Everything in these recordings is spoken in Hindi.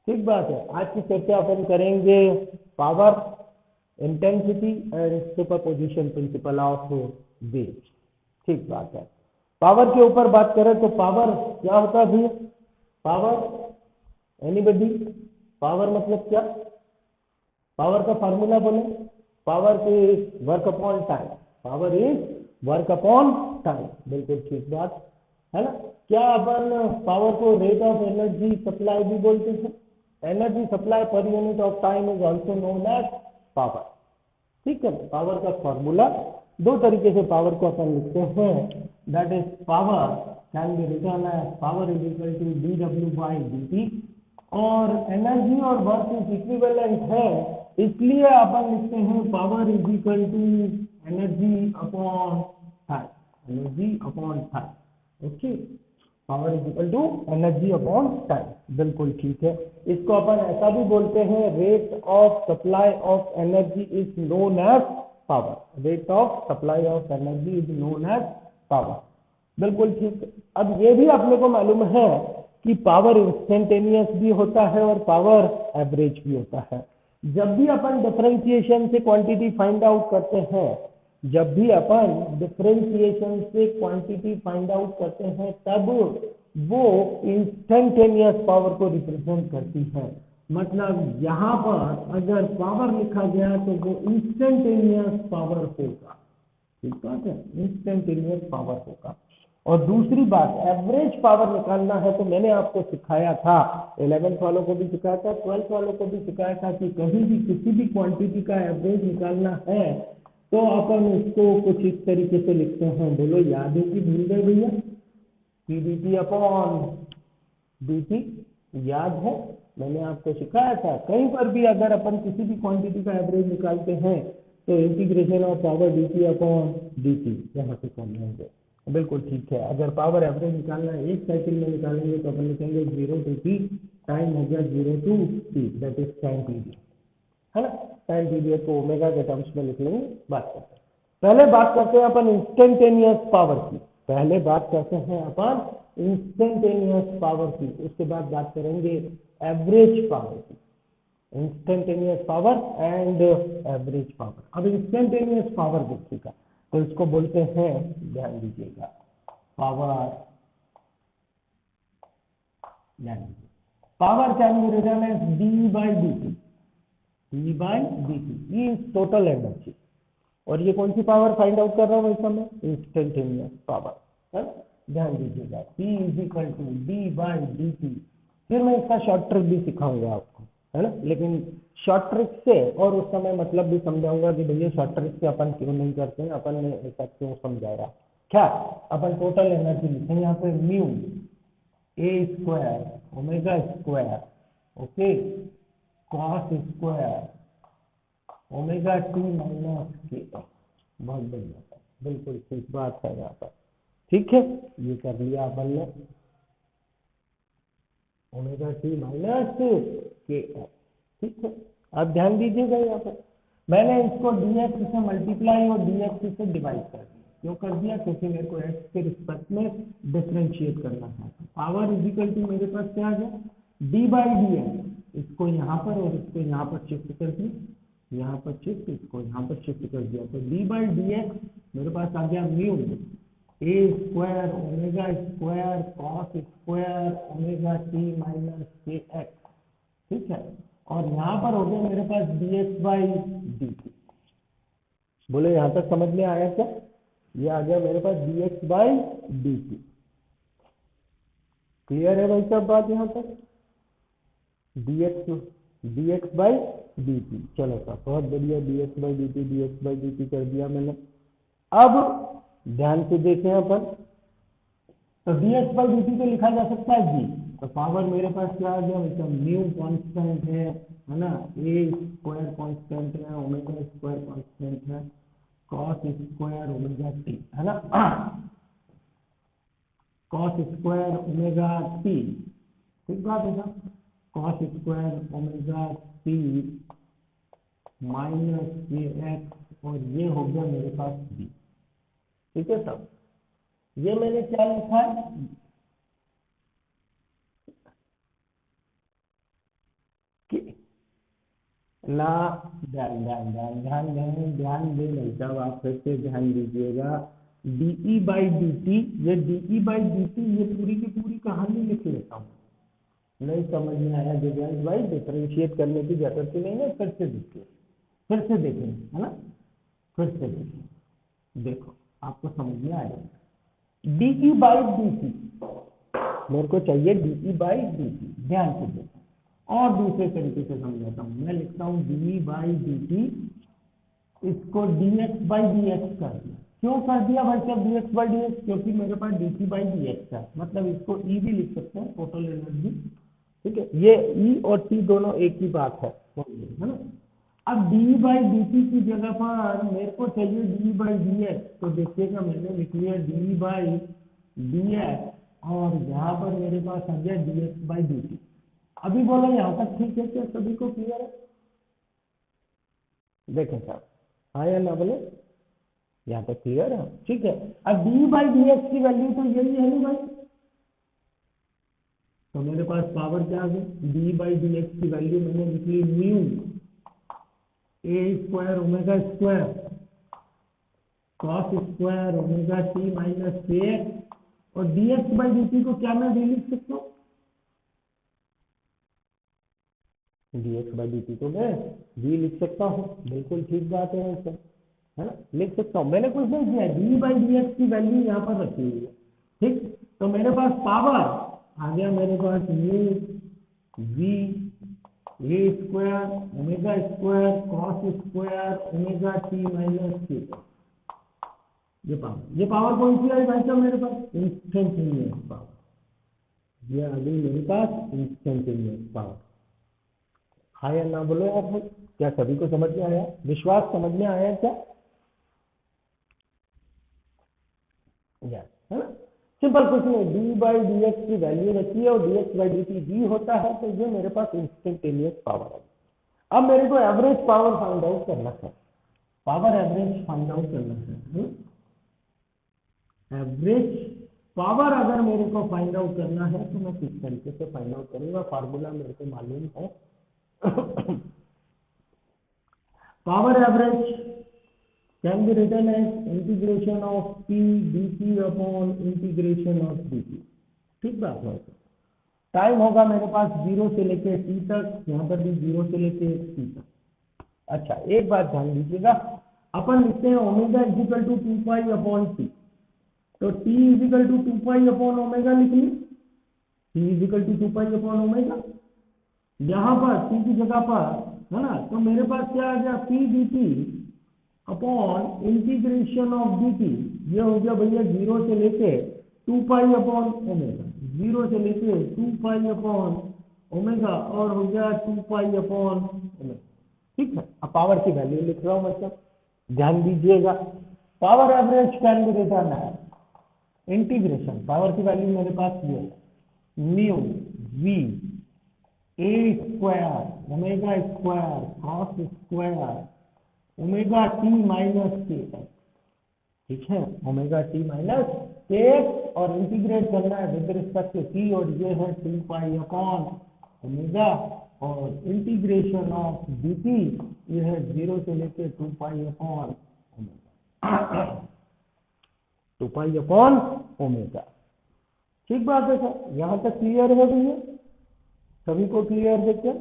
ठीक बात है। आज की चर्चा अपन करेंगे power, intensity and superposition principle of waves. ठीक बात है। पावर के ऊपर बात करें तो पावर क्या होता है भैया? Power, anybody? पावर मतलब क्या? पावर का फार्मूला बोले, power is work upon time. Power is work upon time, बिल्कुल ठीक बात है ना। क्या अपन पावर को रेट ऑफ एनर्जी सप्लाई भी बोलते हैं? Energy supply per unit of time is also known as power. ठीक है। पावर का फॉर्मूला दो तरीके से पावर को अपन लिखते हैं, that is power can be written as power is equal to D W by D T, और एनर्जी और वर्क इज इक्विवेलेंट है, इसलिए अपन लिखते हैं power is equal to energy upon time. Energy upon time, okay. Power is equal to energy upon time, बिल्कुल ठीक है। इसको अपन ऐसा भी बोलते हैं, rate of supply of energy is known as power. Rate of supply of energy is known as power, बिल्कुल ठीक। अब ये भी अपने को मालूम है कि पावर इंस्टेंटेनियस भी होता है और पावर एवरेज भी होता है। जब भी अपन डिफरेंशिएशन से क्वांटिटी फाइंड आउट करते हैं, जब भी अपन डिफरेंशिएशन से क्वांटिटी फाइंड आउट करते हैं, तब वो इंस्टेंटेनियस पावर को रिप्रेजेंट करती है। मतलब यहाँ पर अगर पावर लिखा गया तो वो इंस्टेंटेनियस पावर होगा। ठीक बात है, इंस्टेंटेनियस पावर होगा। और दूसरी बात, एवरेज पावर निकालना है तो मैंने आपको सिखाया था, 11th वालों को भी सिखाया था, 12th वालों को भी सिखाया था कि कहीं भी किसी भी क्वांटिटी का एवरेज निकालना है तो अपन उसको कुछ इस तरीके से लिखते हैं। बोलो याद है कि भूल गए भैया? P D T upon D T, याद है? मैंने आपको सिखाया था। कहीं पर भी अगर अपन किसी भी क्वांटिटी का एवरेज निकालते हैं तो integration of power D T upon D T यहाँ से कर लेंगे, बिल्कुल ठीक है। अगर पावर एवरेज निकालना है एक साइकिल में निकालेंगे तो अपन लिखेंगे 0 टू टी, टाइम हो गया 0 to T, that is time period, है ना। टाइम पीरियड को ओमेगा के टर्म्स में लिख लेंगे। बात करते हैं, पहले बात करते हैं अपन इंस्टेंटेनियस पावर की। पहले बात करते हैं अपन इंस्टेंटेनियस पावर की, उसके बाद बात करेंगे एवरेज पावर की। Instantaneous power and average power. अब इंस्टेंटेनियस पावर देखिएगा तो इसको बोलते हैं, ध्यान दीजिएगा, पावर, ध्यान दीजिए, power can be written as D by D T. D by D T is total energy, और ये कौन सी पावर फाइंड आउट कर रहा हूँ इस समय? Instantaneous power. ध्यान दीजिएगा, P is equal to D by D T. फिर मैं इसका शॉर्ट ट्रिक भी सिखाऊंगा आपको, है ना। लेकिन शॉर्ट ट्रिक से और उस समय मतलब भी समझाऊंगा कि भैया शॉर्ट ट्रिक से अपन क्यों नहीं करते हैं, अपन ने ऐसा क्यों समझाया। क्या अपन टोटल एनर्जी लिखेंगे यहाँ पे, mu A square omega square, okay, cos square omega T minus K. बहुत बढ़िया, बिल्कुल ठीक बात है यहाँ पर। ठीक है, ये कर लिया अपन ने, ओमेगा टी माइनस के। ठीक है, अब ध्यान दीजिएगा यहाँ पर मैंने इसको dx से मल्टीप्लाई और dx से डिवाइड कर दिया। क्यों कर दिया? क्योंकि मेरे को x के रिस्पेक्ट में डिफ्रेंशिएट करना है। पावर इज इक्वल टू मेरे पास क्या आ गया, डी बाई डी एक्स। इसको यहाँ पर और इसको यहाँ पर शिफ्ट कर दिया, यहाँ पर शिफ्ट, इसको यहाँ पर शिफ्ट कर दिया, तो डी बाई डी एक्स मेरे पास आ गया mu A square omega square cos square omega T minus K X. ठीक है, और यहाँ पर हो गया मेरे पास D X by D T. बोले यहाँ तक समझ में आया क्या? ये आ गया मेरे पास D X by D T. Clear है भाई सब बात यहाँ तक? D X by D T, चलो सर बहुत बढ़िया, D X by D T कर दिया मैंने। अब ध्यान से देखें अपन, तो D X by D T को लिखा जा सकता है जी, तो पावर मेरे पास क्या आ गया, मतलब म्यू कांस्टेंट है ना, ए स्क्वायर कांस्टेंट है, ओमेगा स्क्वायर कांस्टेंट है, कॉस स्क्वायर ओमेगा टी, है ना, कॉस स्क्वायर ओमेगा टी। ठीक बात है sir, cos square omega T minus K X, और ये हो गया मेरे पास बी। ठीक है सर, ये मैंने क्या लिखा है, ना, ध्यान ध्यान ध्यान ध्यान ध्यान ध्यान दे नहीं साहब, आप फिर से ध्यान दीजिएगा। डीई बाई डी टी, ये डीई बाई डी टी, ये पूरी की पूरी कहानी लिख लेता हूँ। नहीं समझ में आया दिव्यांश भाई, डिफरेंशिएट करने की जरूरत ही नहीं है, फिर से देखिए, फिर से देखें, है ना, फिर से देखिए, देखो आपको समझ में आ जाएगा। डीई बाई डी टी, मेरे को चाहिए डीई बाई डी टी, ध्यान से देखो। और दूसरे तरीके से समझाता हूँ, मैं लिखता हूँ डी बाई डी टी, इसको dx बाई डी एक्स कर दिया। क्यों कर दिया भाई साहब dx बाई डी एक्स? क्योंकि मेरे पास dt बाई डी एक्स है, मतलब इसको E भी लिख सकते हैं, टोटल एनर्जी। ठीक है, ये E और T दोनों एक ही बात है ना। अब डी बाई डी टी की जगह पर मेरे को चाहिए डी बाई डी एक्स, तो देखिएगा मैंने लिख लिया डी बाई डी एक्स, और यहाँ पर मेरे पास आ गया D X by D T. अभी बोलो यहाँ तक ठीक है क्या, सभी को क्लियर है? देखें साहब, हाँ या ना बोले, यहाँ तक क्लियर है? ठीक है। अब डी बाई डी एक्स की वैल्यू तो यही है ना भाई, तो मेरे पास पावर क्या आ गई, डी बाई डी एक्स की वैल्यू मैंने लिख ली mu A square omega square cos square omega T minus K X, और D X by D T को क्या मैं भी लिख सकता हूँ, D X by D T को मैं भी लिख सकता हूँ, बिल्कुल ठीक बात है सर, है ना, लिख सकता हूँ। मैंने कुछ नहीं किया, डी बाई डी एक्स की वैल्यू यहाँ पर रखी हुई है। ठीक, तो मेरे पास पावर आ गया, मेरे पास mu V A square omega square cos square omega T minus K. ये पावर कौन सी आई भाई साहब मेरे पास? Instantaneous power. ये आ गई मेरे पास इंस्टेंटेनियस पावर। हाँ या ना बोलो आप भाई, क्या सभी को समझ में आया? विश्वास समझ में आया क्या? यस, है ना, सिंपल कुछ नहीं, डी बाई डी एक्स की वैल्यू रखी है और D X by D T D होता है, तो ये मेरे पास इंस्टेंटेनियस पावर है। अब मेरे को एवरेज पावर फाइंड आउट करना है, पावर एवरेज फाइंड आउट करना है। एवरेज पावर अगर मेरे को फाइंड आउट करना है तो मैं किस तरीके से फाइंड आउट करूंगा, फार्मूला मेरे को मालूम है। Power average can be written as integration of p dt upon integration of dt। ठीक बात है। टाइम होगा मेरे पास 0 से लेके t तक, यहाँ पर भी 0 से लेके t तक। अच्छा, एक बात ध्यान दीजिएगा, अपन लिखते हैं omega equal to 2 pi upon T, तो t equal to 2 pi upon omega लिख ली, t equal to 2 pi upon omega, यहाँ पर t की जगह पर, है ना, तो मेरे पास क्या आ गया, p dt upon integration of D T, ये हो गया भैया 0 से लेके 2 पाई अपॉन ओमेगा, 0 से लेके 2 पाई अपॉन ओमेगा, और हो गया 2 पाई अपॉन ओमेगा। ठीक है, अब पावर की वैल्यू लिख रहा हूं, मतलब ध्यान दीजिएगा, power average can be written है इंटीग्रेशन, पावर की वैल्यू मेरे पास ये है mu V A square omega square cos square omega T minus K X. ठीक है, omega T minus K X, और इंटीग्रेट करना है विद रिस्पेक्ट टू टी, और ये है 2 पाई अपॉन ओमेगा, और इंटीग्रेशन ऑफ डी टी ये है 0 से लेके 2 pi upon omega, 2 pi upon omega. ठीक बात है सर, यहाँ तक क्लियर है भैया, सभी को क्लियर है क्या?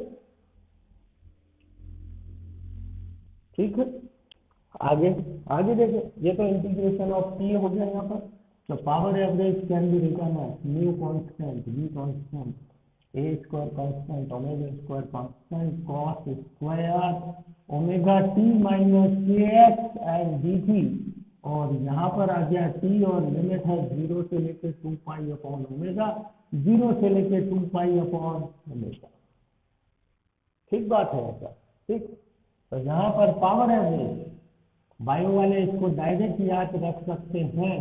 ठीक है, आगे आगे देखो, ये तो इंटीग्रेशन ऑफ टी हो गया यहाँ पर, तो power average can be written है mu constant V constant A square constant omega square constant cos square omega T minus K X and D T, और यहाँ पर आ गया टी, और लिमिट है 0 से लेके 2 पाई अपॉन ओमेगा, 0 से लेके 2 पाई अपॉन ओमेगा। ठीक बात है ऐसा, ठीक। तो यहाँ पर पावर एवरेज, बायो वाले इसको डायरेक्ट याद रख सकते हैं,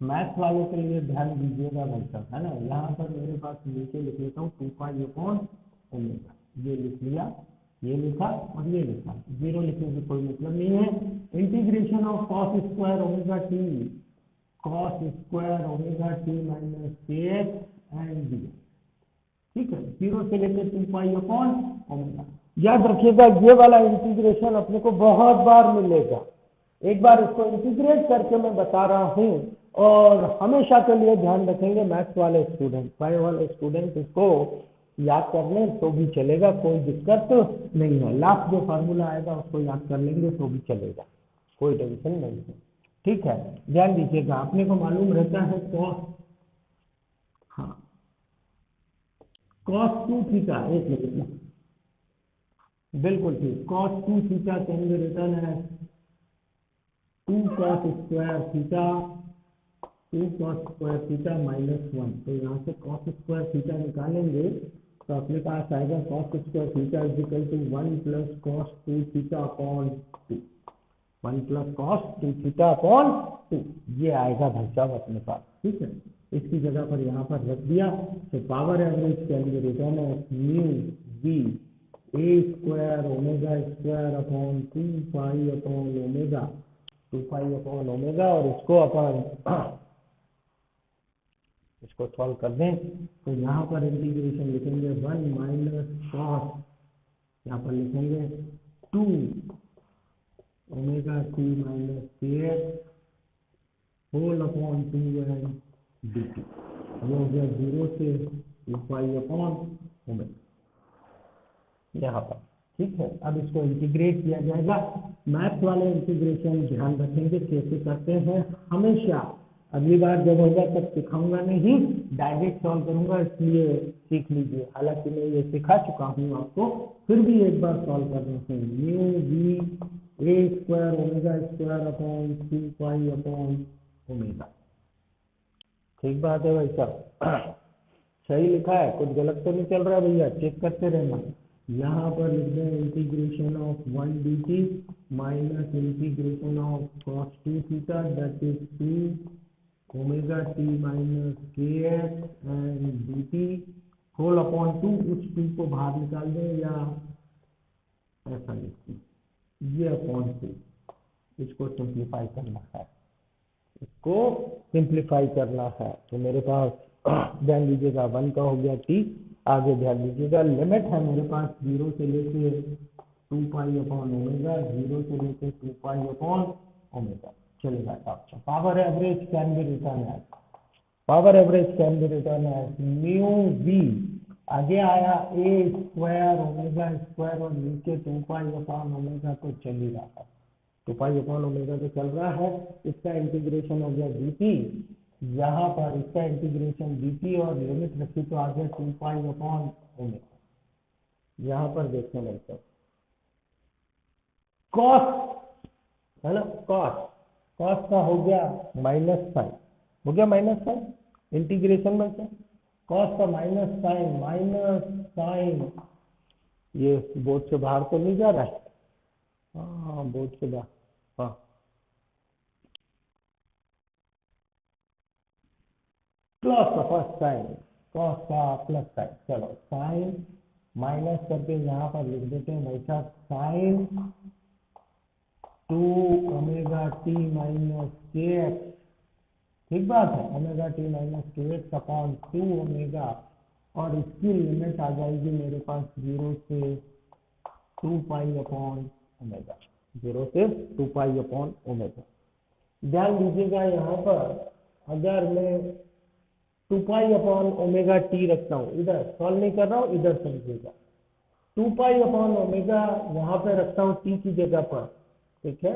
मैथ वालों के लिए ध्यान दीजिएगा भाई साहब, है ना। यहाँ पर मेरे पास नीचे लिख लेता हूँ 2 पाई अपॉन ओमेगा, ये लिख लिया, ये लिखा और ये लिखा, 0 लिखने की कोई मतलब नहीं है। Integration of cos square omega T, cos square omega T minus K X and D, ठीक है, 0 से लेकर 2 पाई अपॉन ओमेगा। याद रखिएगा ये वाला इंटीग्रेशन अपने को बहुत बार मिलेगा। एक बार इसको इंटीग्रेट करके मैं बता रहा हूँ, और हमेशा के लिए ध्यान रखेंगे मैथ्स वाले स्टूडेंट, फाइव वाले स्टूडेंट इसको याद कर लें तो भी चलेगा, कोई दिक्कत नहीं है। लास्ट जो फार्मूला आएगा उसको याद कर लेंगे तो भी चलेगा, कोई टेंशन नहीं है। ठीक है, ध्यान दीजिएगा, अपने को मालूम रहता है कॉस, हाँ कॉस 2 थीटा, एक मिनट में, बिल्कुल ठीक, cos 2 theta can be written as 2 cos square theta, 2 cos square theta -1। तो यहाँ से cos स्क्वायर थीटा निकालेंगे तो अपने पास आएगा cos square theta is equal to 1 plus cos 2 theta upon 2, 1 plus cos 2 theta upon 2, ये आएगा भाई साहब अपने पास। ठीक है, इसकी जगह पर यहाँ पर रख दिया, तो power average can be written as mu V A square omega square upon 2 pi upon omega, 2 pi upon omega, और इसको अपन इसको सॉल्व कर दें तो यहाँ पर इंटीग्रेशन लिखेंगे 1 माइनस कॉस, यहाँ पर लिखेंगे 2 omega T minus K X whole upon 2 and D T, ये हो गया 0 से 2 पाई अपॉन ओमेगा यहाँ पर। ठीक है, अब इसको इंटीग्रेट किया जाएगा। मैथ वाले इंटीग्रेशन ध्यान रखेंगे कैसे करते हैं, हमेशा अगली बार जब होगा तब सिखाऊंगा नहीं, डायरेक्ट सॉल्व करूंगा, इसलिए सीख लीजिए। हालांकि मैं ये सिखा चुका हूँ आपको, फिर भी एक बार सॉल्व कर रहे हैं। Mu V A square omega square upon 2 pi upon omega. ठीक बात है भाई साहब, सही लिखा है, कुछ गलत तो नहीं चल रहा भैया, चेक करते रहना। यहाँ पर लिख दें integration of 1 D T minus integration of cos 2 theta that is 2 omega T minus K X and D T whole upon 2, उस 2 को बाहर निकाल दें या ऐसा लिख दें, ये अपॉन 2, इसको सिंप्लीफाई करना है, इसको सिंप्लीफाई करना है। तो मेरे पास ध्यान दीजिएगा 1 का हो गया टी, आगे ध्यान दीजिएगा लिमिट है मेरे पास 0 से लेके 2 पाई अपॉन ओमेगा, 0 से लेके 2 पाई अपॉन ओमेगा, चलेगा साहब। Power average can be written as, power average can be written as mu V, आगे आया ए स्क्वायर ओमेगा स्क्वायर और नीचे 2 पाई अपॉन ओमेगा, तो चल ही रहा है, 2 पाई अपॉन ओमेगा तो चल रहा है, इसका इंटीग्रेशन हो गया dt, यहाँ पर इसका इंटीग्रेशन dt और लिमिट रखी तो आ गया 2 पाई अपॉन ओमेगा। यहाँ पर देखने लगता कॉस है ना, कॉस, कॉस का हो गया -5, हो गया -5 इंटीग्रेशन में से, कॉस का माइनस साइन, ये बोर्ड से बाहर तो नहीं जा रहा है, हाँ बोर्ड से बाहर, हाँ प्लस का फर्स्ट साइन, कॉस का प्लस साइन, चलो साइन माइनस करके यहाँ पर लिख देते हैं भाई साहब sign 2 omega T minus K X, ठीक बात है, omega T minus K x upon 2 omega, और इसकी लिमिट आ जाएगी मेरे पास 0 से 2 पाई अपॉन ओमेगा, 0 से 2 पाई अपॉन ओमेगा। ध्यान दीजिएगा यहाँ पर अगर मैं 2 पाई अपॉन ओमेगा टी रखता हूँ, इधर सॉल्व नहीं कर रहा हूँ, इधर समझिएगा, 2 पाई अपॉन ओमेगा यहाँ पे रखता हूँ टी की जगह पर, ठीक है,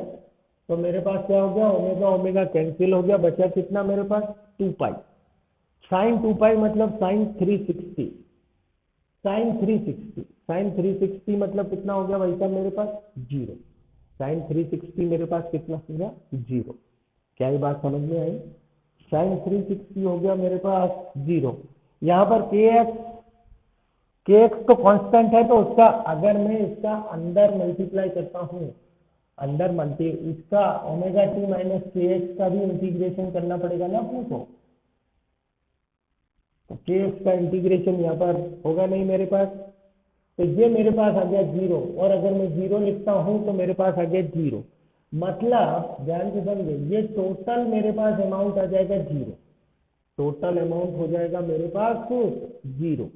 तो मेरे पास क्या हो गया, ओमेगा ओमेगा कैंसिल हो गया, बचा कितना मेरे पास 2 पाई, साइन 2 पाई मतलब साइन 360, साइन 360, साइन 360 मतलब कितना हो गया भाई साहब मेरे पास 0, साइन 360 मेरे पास कितना हो गया 0, क्या ये बात समझ में आई, साइन 360 हो गया मेरे पास 0, यहाँ पर के एक्स तो कांस्टेंट है, तो उसका अगर मैं इसका अंदर मल्टीप्लाई करता हूँ, अंदर मल्टी इसका omega T minus K X का भी इंटीग्रेशन करना पड़ेगा ना अपने को, तो के एक्स का इंटीग्रेशन यहाँ पर होगा नहीं मेरे पास, तो ये मेरे पास आ गया 0, और अगर मैं 0 लिखता हूँ तो मेरे पास आ गया 0, मतलब ध्यान से समझे, ये टोटल मेरे पास अमाउंट आ जाएगा 0, टोटल अमाउंट हो जाएगा मेरे पास 0,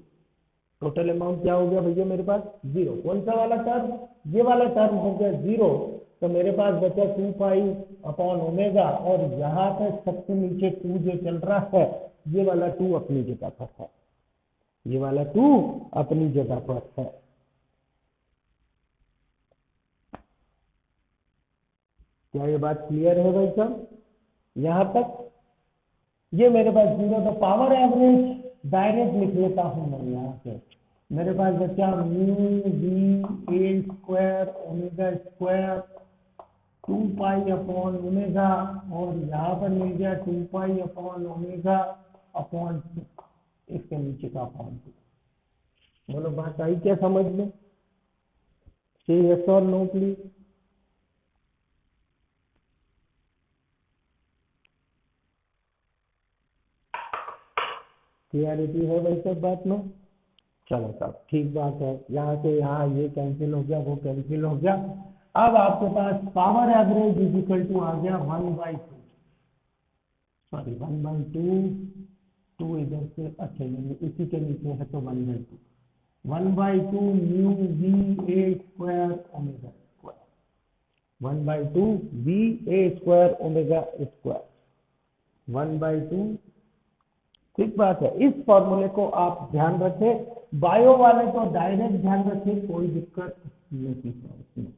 टोटल अमाउंट क्या हो गया भैया मेरे पास 0। कौन सा वाला टर्म, ये वाला टर्म हो गया 0। तो मेरे पास बचा 2 पाई अपॉन ओमेगा, और यहाँ पे सबसे नीचे 2 जो चल रहा है, ये वाला 2 अपनी जगह पर है, ये वाला 2 अपनी जगह पर है। क्या ये बात क्लियर है भाई साहब यहाँ तक? ये मेरे पास 0, तो पावर एवरेज डायरेक्ट लिख लेता हूं मैं यहाँ से। मेरे पास बचा mu V A square omega square 2 pi upon omega, और यहाँ पर मिल गया 2 पाई अपॉन ओमेगा अपॉन 2, इसके नीचे का अपॉन 2। बोलो बात आई क्या समझ में? से यस और नो प्लीज। क्लियरिटी है भाई सब बात में? चलो साहब ठीक बात है, यहाँ से यहाँ ये कैंसिल हो गया, वो कैंसिल हो गया। अब आपके पास power average is equal to आ गया 1/2, सॉरी 1/2, 2 इधर से, अच्छा ये इसी के नीचे है तो 1/2, 1/2 mu V A square omega square, 1/2 we A square omega square, 1/2। ठीक बात है, इस फॉर्मूले को आप ध्यान रखें, बायो वाले तो डायरेक्ट ध्यान रखें, कोई दिक्कत नहीं है इसमें।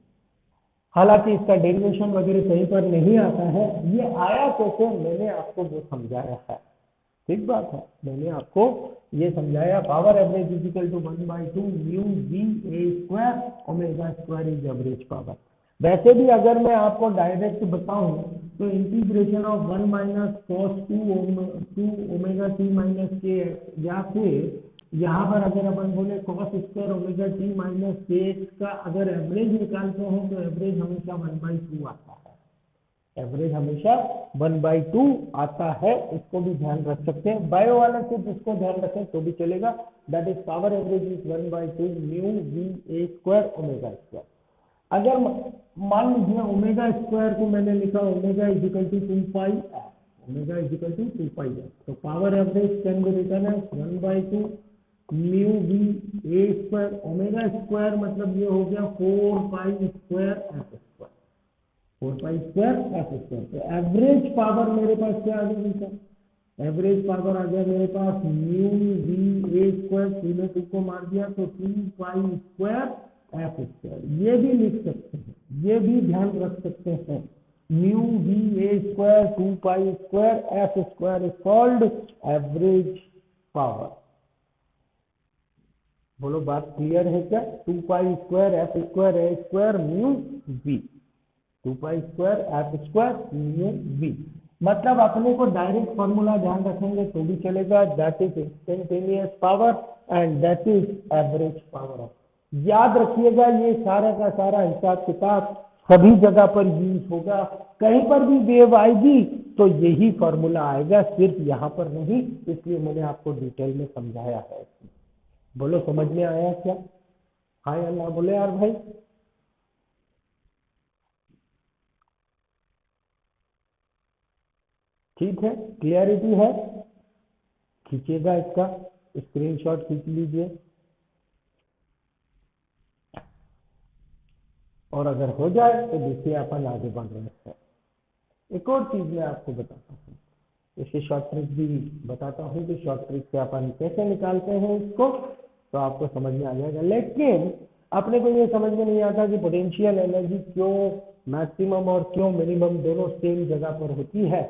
हालांकि इसका डेरिवेशन वगैरह कहीं पर नहीं आता है, ये आया कैसे मैंने आपको वो समझाया है। ठीक बात है, मैंने आपको ये समझाया, power average is equal to 1/2 mu V A square omega square is average power. वैसे भी अगर मैं आपको डायरेक्ट बताऊं तो integration of 1 minus cos 2 omega T minus K, या फिर यहाँ पर अगर अपन बोले cos square omega T minus K X का अगर एवरेज निकालते हैं तो एवरेज हमेशा 1/2 आता है, एवरेज हमेशा 1/2 आता है, इसको भी ध्यान रख सकते हैं। बायो वाला सिर्फ इसको ध्यान रखें तो भी चलेगा, that is power average is 1/2 mu V A square omega square. अगर मान लीजिए ओमेगा स्क्वायर को मैंने लिखा omega is equal to 2 pi F, omega is equal to 2 pi F, तो power average can be written as 1/2 mu V A square omega square, मतलब ये हो गया 4 pi square F square, 4 pi square F square. तो एवरेज पावर मेरे पास क्या आ गया? एवरेज पावर आ गया मेरे पास म्यू वी ए स्क्वायर, 2 ने 2 को मार दिया तो 2 पाई स्क्वायर एफ स्क्वायर। ये भी लिख सकते हैं, ये भी ध्यान रख सकते हैं, mu V A square 2 pi square F square is called average power. बोलो बात क्लियर है क्या? 2 pi square F square A square mu V, 2 pi square F square mu V. मतलब अपने को डायरेक्ट फॉर्मूला ध्यान रखेंगे तो भी चलेगा, that is instantaneous power and that is average power. याद रखिएगा ये सारा का सारा हिसाब किताब सभी जगह पर यूज होगा, कहीं पर भी वेव आएगी तो यही फॉर्मूला आएगा, सिर्फ यहाँ पर नहीं, इसलिए मैंने आपको डिटेल में समझाया है। बोलो समझ में आया क्या? हाँ या ना बोले यार भाई। ठीक है, क्लियरिटी है? खींचिएगा, इसका स्क्रीनशॉट खींच लीजिए, और अगर हो जाए तो देखिए अपन आगे बढ़ रहे हैं। एक और चीज मैं आपको बताता हूँ, इसे शॉर्ट ट्रिक भी बताता हूँ कि शॉर्ट ट्रिक से अपन कैसे निकालते हैं इसको, तो आपको समझ में आ जाएगा। लेकिन अपने को ये समझ में नहीं आता कि पोटेंशियल एनर्जी क्यों मैक्सिमम और क्यों मिनिमम दोनों सेम जगह पर होती है,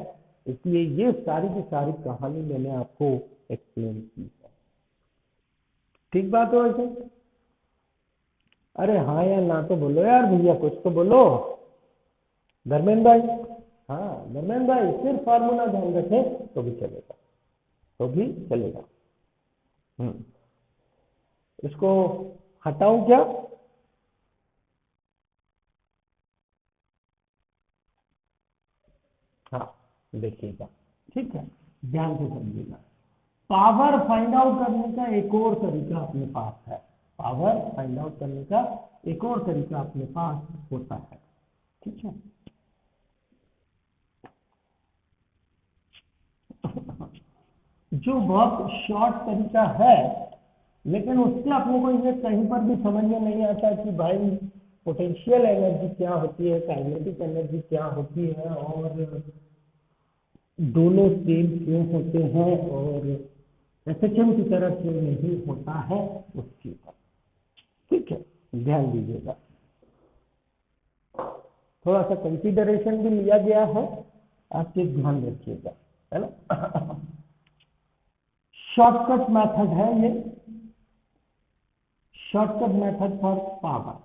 इसलिए ये सारी की सारी कहानी मैंने आपको एक्सप्लेन की है। ठीक बात है वैसे? अरे हाँ या ना तो बोलो यार भैया, कुछ तो बोलो। धर्मेंद्र भाई, हाँ धर्मेंद्र भाई, सिर्फ फार्मूला ध्यान रखें तो भी चलेगा, तो भी चलेगा। इसको हटाऊं क्या? हाँ देखिएगा, ठीक है, ध्यान से समझिएगा। पावर फाइंड आउट करने का एक और तरीका अपने पास है, पावर फाइंड आउट करने का एक और तरीका अपने पास होता है। ठीक है, जो बहुत शॉर्ट तरीका है लेकिन उससे अपने को ये कहीं पर भी समझ में नहीं आता कि भाई पोटेंशियल एनर्जी क्या होती है, काइनेटिक एनर्जी क्या होती है, और दोनों सेम क्यों होते हैं, और एसएचएम की तरह क्यों नहीं होता है उसके ऊपर। ठीक है, ध्यान दीजिएगा। थोड़ा सा कंसीडरेशन भी लिया गया है, आपके ध्यान रखिएगा, है ना। शॉर्टकट मेथड है ये, shortcut method for power.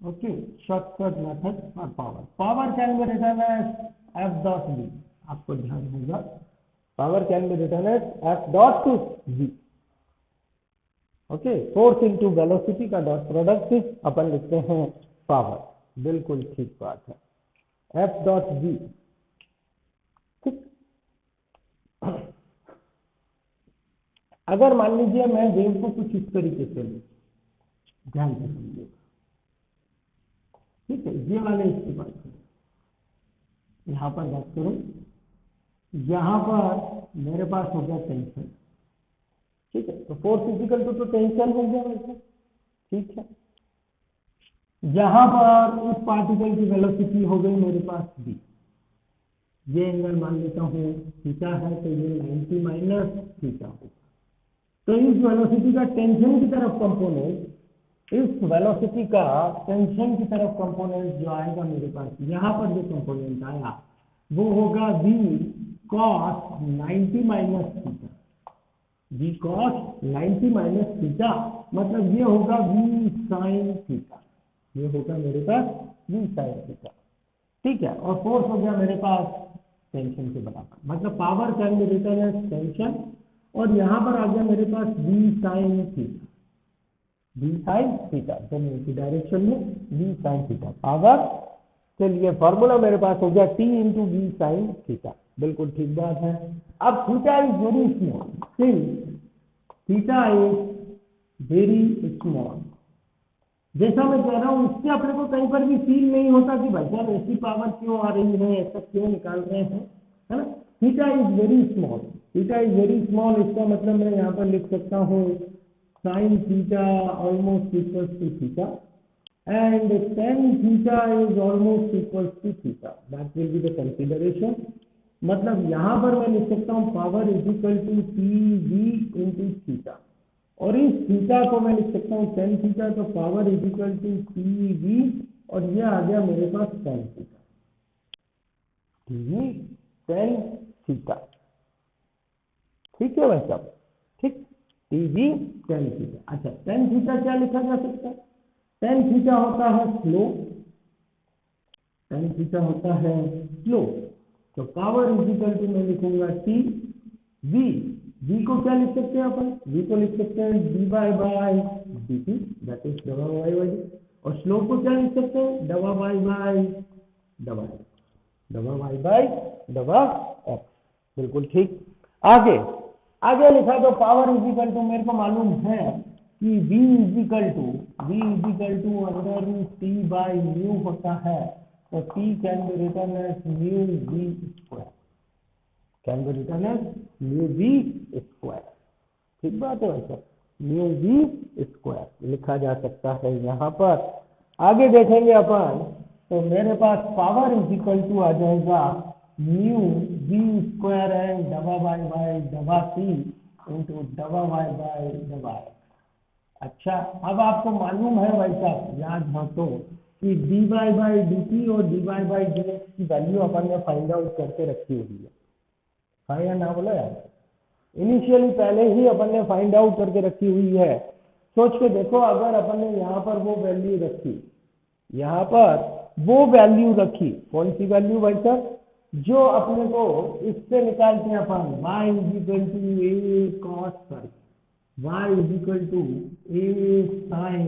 Okay, shortcut method for power. Power can be written as F dot V, आपको ध्यान होगा, power can be written as F dot V. Okay, force into velocity का डॉट प्रोडक्ट अपन लिखते हैं पावर। बिल्कुल ठीक बात है, एफ डॉट वी। ठीक, अगर मान लीजिए मैं वेव को कुछ इस तरीके से लूं, ध्यान से समझिएगा। ठीक है, ये वाले इसकी बात करें, यहां पर बात करूं, यहां पर मेरे पास हो गया टेंशन। ठीक है, तो फोर्स इजिकल टू टेंशन हो गया वैसे। ठीक है, यहां पर उस पार्टिकल की वेलोसिटी हो गई मेरे पास v। ये एंगल मान लेता हूं थीटा है, तो ये 90 माइनस थीटा होगा। तो इस वेलोसिटी का टेंशन की तरफ कंपोनेंट, इस वेलोसिटी का टेंशन की तरफ कंपोनेंट जो आएगा मेरे पास, यहां पर जो कंपोनेंट आया वो होगा v cos 90 minus theta. v cos 90 minus theta मतलब ये होगा v sin थीटा, ये होगा मेरे पास v sin थीटा। ठीक है, और फोर्स हो गया मेरे पास टेंशन के बराबर, मतलब power can be written as tension, और यहां पर आ गया मेरे पास v sin theta, v sin theta, जमीन की डायरेक्शन में v sin थीटा पावर। चलिए फॉर्मूला मेरे पास हो गया t into V sine theta. बिल्कुल ठीक बात है। अब theta is very small, since theta is very small, जैसा मैं कह रहा हूं इससे अपने को कहीं पर भी फील नहीं होता कि भाई साहब ऐसी पावर क्यों आ रही है, ऐसा क्यों निकाल रहे हैं, है ना। Theta is very small, theta is very small, इसका मतलब मैं यहाँ पर लिख सकता हूँ sine theta almost equals to theta and tan theta is almost equals to theta. That will be the consideration. मतलब यहाँ पर मैं लिख सकता हूँ power is equal to T V into theta, और इस थीटा को मैं लिख सकता हूँ tan थीटा, तो power is equal to T V, और ये आ गया मेरे पास tan theta, T tan theta. ठीक है भाई साहब, ठीक, टी वी tan थीटा। अच्छा, tan थीटा क्या लिखा जा सकता है? tan थीटा होता है स्लो, tan थीटा होता है स्लो, तो पावर इजिकल टू मैं लिखूंगा टी वी। वी को क्या लिख सकते हैं अपन? वी को लिख सकते हैं D by by D T, that is डबा वाई बाई, और स्लो को क्या लिख सकते हैं? डबा वाई बाई डबा एक्स, डबा वाई बाई डबा एक्स। बिल्कुल ठीक। आगे आगे लिखा तो पावर इजिकल टू मेरे को मालूम है कि v equal to under T by mu होता है, तो t can be written as mu v square, can be written as mu v square. ठीक बात है वैसे, न्यू v स्क्वायर लिखा जा सकता है यहाँ पर। आगे देखेंगे अपन, तो मेरे पास पावर इजिकल टू आ जाएगा न्यू v स्क्वायर एंड डबा वाई बाई डबा टी इंटू डबा वाई बाई डबा एक्स। अच्छा, अब आपको मालूम है भाई साहब, याद हो तो, कि D Y by D T और D Y by D X की वैल्यू अपन ने फाइंड आउट करके रखी हुई है। हाँ या ना बोलो यार, इनिशियली पहले ही अपन ने फाइंड आउट करके रखी हुई है। सोच के देखो, अगर अपन ने यहाँ पर वो वैल्यू रखी, यहाँ पर वो वैल्यू रखी, कौन सी वैल्यू भाई साहब? जो अपने को इससे निकालते हैं अपन, y is equal to A cos phi, y is equal to a sin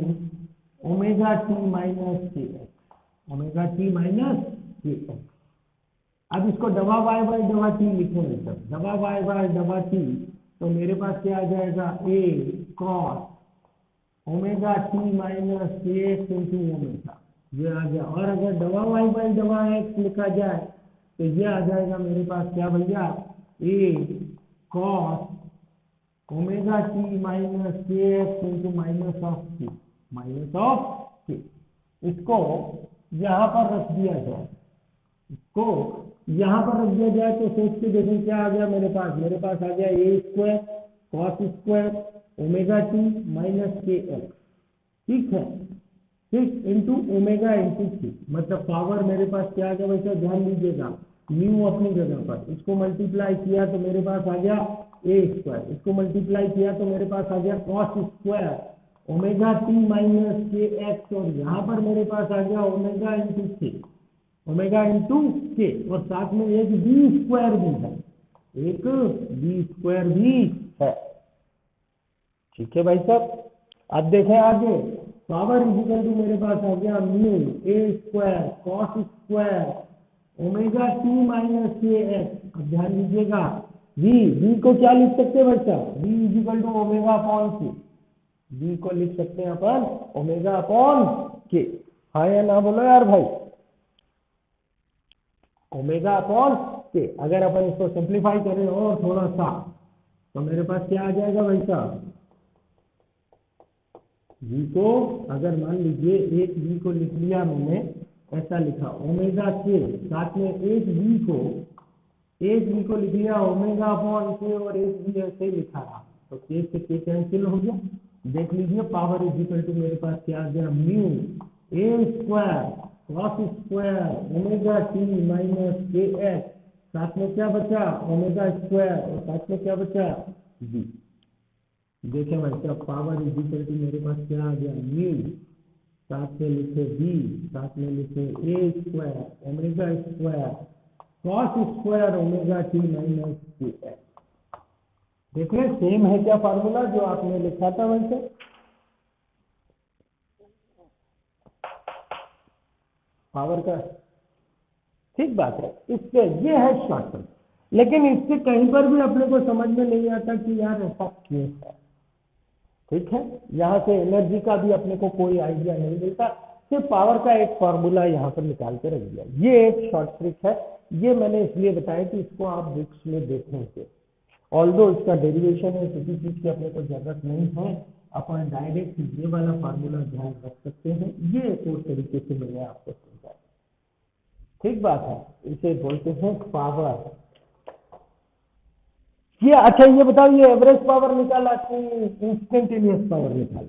omega t minus kx, omega t minus kx। अब इसको डबा y बाई डबा t लिखेंगे सब, डबा y बाई डबा t, तो मेरे पास क्या आ जाएगा? a cos omega t minus kx into omega, ये आ गया। और अगर डबा y बाई डबा x लिखा जाए तो ये आ जाएगा मेरे पास क्या भैया? a cos omega T minus K x into minus of के। इसको यहाँ पर रख दिया जाए, इसको यहाँ पर रख दिया जाए तो सोच के देखो क्या आ गया मेरे पास आ गया A square cos square omega T minus K X, ठीक है, ठीक, इंटू ओमेगा इंटू सी, मतलब पावर मेरे पास क्या आ गया वैसे ध्यान दीजिएगा, न्यू अपनी जगह पर, इसको मल्टीप्लाई किया तो मेरे पास आ गया ए स्क्वायर, इसको मल्टीप्लाई किया तो मेरे पास आ गया cos square omega T minus K X, और यहाँ पर मेरे पास आ गया ओमेगा इंटू के, ओमेगा इंटू के, और साथ में एक बी स्क्वायर भी है, एक बी स्क्वायर भी है, ठीक है भाई साहब। अब देखें आगे, पावर इजिकल टू मेरे पास आ गया mu A square cos square omega T minus K X. अब ध्यान दीजिएगा वी को क्या लिख सकते हैं बच्चा, V equal to omega upon K, वी को लिख सकते हैं अपन ओमेगा अपॉन के, हाँ या ना बोलो यार भाई, ओमेगा अपॉन के। अगर अपन इसको सिंप्लीफाई करें और थोड़ा सा तो मेरे पास क्या आ जाएगा भाई साहब, v को अगर मान लीजिए एक v को लिख लिया मैंने, ऐसा लिखा ओमेगा के, साथ में एक v को लिख लिया ओमेगा अपॉन के, और एक v ऐसे ही लिखा रहा, तो के से के कैंसिल हो गया। देख लीजिए पावर इज इक्वल टू मेरे पास क्या आ गया mu A square cos square omega T minus K X, साथ में क्या बचा ओमेगा स्क्वायर, और साथ में क्या बचा v। देखें भाई साहब पावर इज इक्वल टू मेरे पास क्या आ गया म्यू, साथ में लिखे v, साथ में लिखे A square omega square cos square omega T minus K X. देख रहे सेम है क्या फार्मूला जो आपने लिखा था वैसे, पावर का, ठीक बात है। इससे ये है शॉर्टकट, लेकिन इससे कहीं पर भी अपने को समझ में नहीं आता कि यार ऐसा क्यों है, ठीक है। यहाँ से एनर्जी का भी अपने को कोई आइडिया नहीं मिलता, सिर्फ पावर का एक फॉर्मूला यहाँ पर निकाल के रख दिया। ये एक शॉर्ट ट्रिक है, ये मैंने इसलिए बताया कि इसको आप बुक्स में देखेंगे, ऑल्दो इसका डेरिवेशन है, किसी चीज की अपने को जरूरत नहीं है, अपन डायरेक्ट ये वाला फार्मूला ध्यान रख सकते हैं। ये एक और तरीके से मैंने आपको समझाया, ठीक बात है, इसे बोलते हैं पावर। ये अच्छा ये बताओ, ये एवरेज पावर निकाला कि इंस्टेंटेनियस पावर निकाला?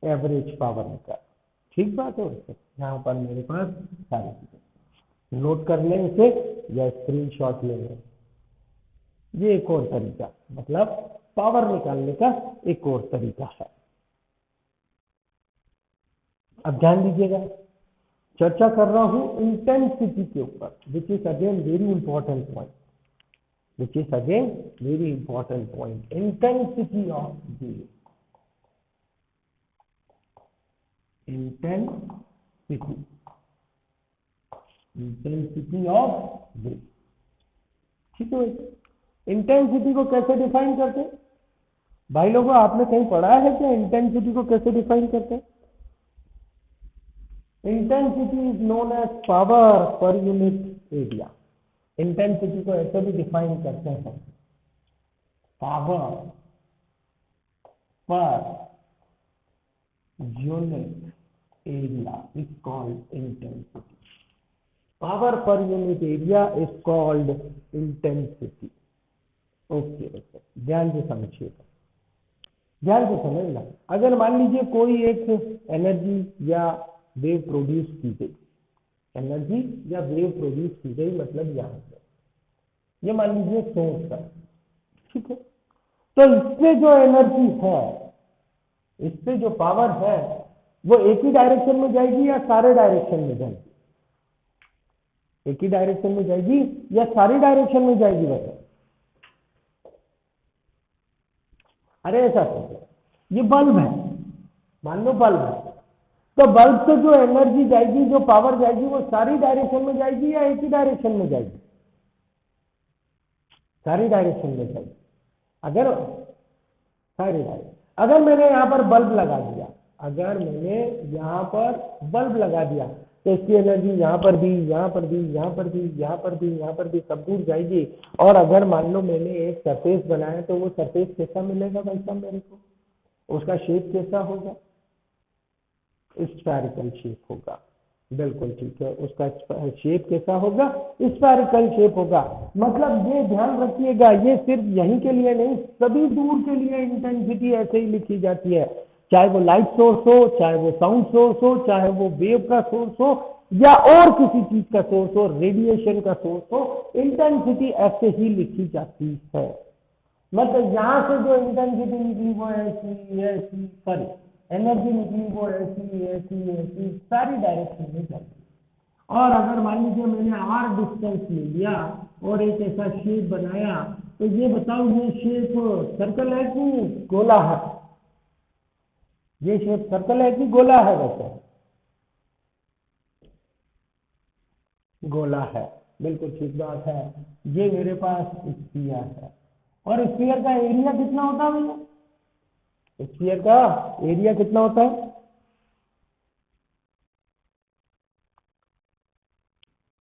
एवरेज पावर निकाला, ठीक बात है। यहाँ पर मेरे पास सारी चीजें नोट कर लें इसे या स्क्रीनशॉट ले लें, ये एक और तरीका, मतलब पावर निकालने का एक और तरीका है। अब ध्यान दीजिएगा, चर्चा कर रहा हूं इंटेंसिटी के ऊपर, which is again very important point, which is again very important point, intensity of wave, intensity of wave, ठीक है। इंटेंसिटी को कैसे डिफाइन करते हैं भाई लोगों, आपने कहीं पढ़ा है क्या इंटेंसिटी को कैसे डिफाइन करते हैं? Intensity is known as power per unit area. Intensity को ऐसे भी डिफाइन करते हैं, power per unit area is called intensity, power per unit area is called intensity. Okay, ध्यान से समझिएगा, ध्यान से समझना। अगर मान लीजिए कोई एक एनर्जी या वेव प्रोड्यूस की गई, एनर्जी या वेव प्रोड्यूस की गई, मतलब यहाँ से ये मान लीजिए सोर्स है, ठीक है, तो इससे जो एनर्जी है, इससे जो पावर है, वो एक ही डायरेक्शन में जाएगी या सारे डायरेक्शन में जाएगी? एक ही डायरेक्शन में जाएगी या सारी डायरेक्शन में जाएगी? वैसे अरे ऐसा सोचो, ये बल्ब है, मान लो बल्ब है, तो बल्ब से जो एनर्जी जाएगी, जो पावर जाएगी, वो सारी डायरेक्शन में जाएगी या एक ही डायरेक्शन में जाएगी? सारी डायरेक्शन में जाएगी। अगर सारी डायरेक्शन, अगर मैंने यहाँ पर बल्ब लगा दिया, अगर मैंने यहाँ पर बल्ब लगा दिया, तो इसकी एनर्जी यहाँ पर भी, यहाँ पर भी, यहाँ पर भी, यहाँ पर भी, यहाँ पर भी सब दूर जाएगी। और अगर मान लो मैंने एक सरफेस बनाया तो वो सरफेस कैसा मिलेगा भाई साहब मेरे को, उसका शेप कैसा होगा, स्फेरिकल शेप होगा। बिल्कुल ठीक है, उसका शेप कैसा होगा, स्फेरिकल शेप होगा। मतलब ये ध्यान रखिएगा, ये सिर्फ यहीं के लिए नहीं, सभी दूर के लिए इंटेंसिटी ऐसे ही लिखी जाती है, चाहे वो लाइट सोर्स हो, चाहे वो साउंड सोर्स हो, चाहे वो वेव का सोर्स हो, या और किसी चीज का सोर्स हो, रेडिएशन का सोर्स हो, इंटेंसिटी ऐसे ही लिखी जाती है। मतलब यहाँ से जो इंटेंसिटी निकली वो ऐसी ऐसी, सॉरी एनर्जी निकली वो ऐसी ऐसी ऐसी सारी डायरेक्शन में जाती है। और अगर मान लीजिए मैंने आर डिस्टेंस ले लिया और एक ऐसा शेप बनाया, तो ये बताओ ये शेप सर्कल है कि गोला है, ये शेप सर्कल है कि गोला है, वैसे गोला है, बिल्कुल ठीक बात है। ये मेरे पास स्फीयर है, और स्फीयर का एरिया कितना होता है भैया, स्फीयर का एरिया कितना होता है,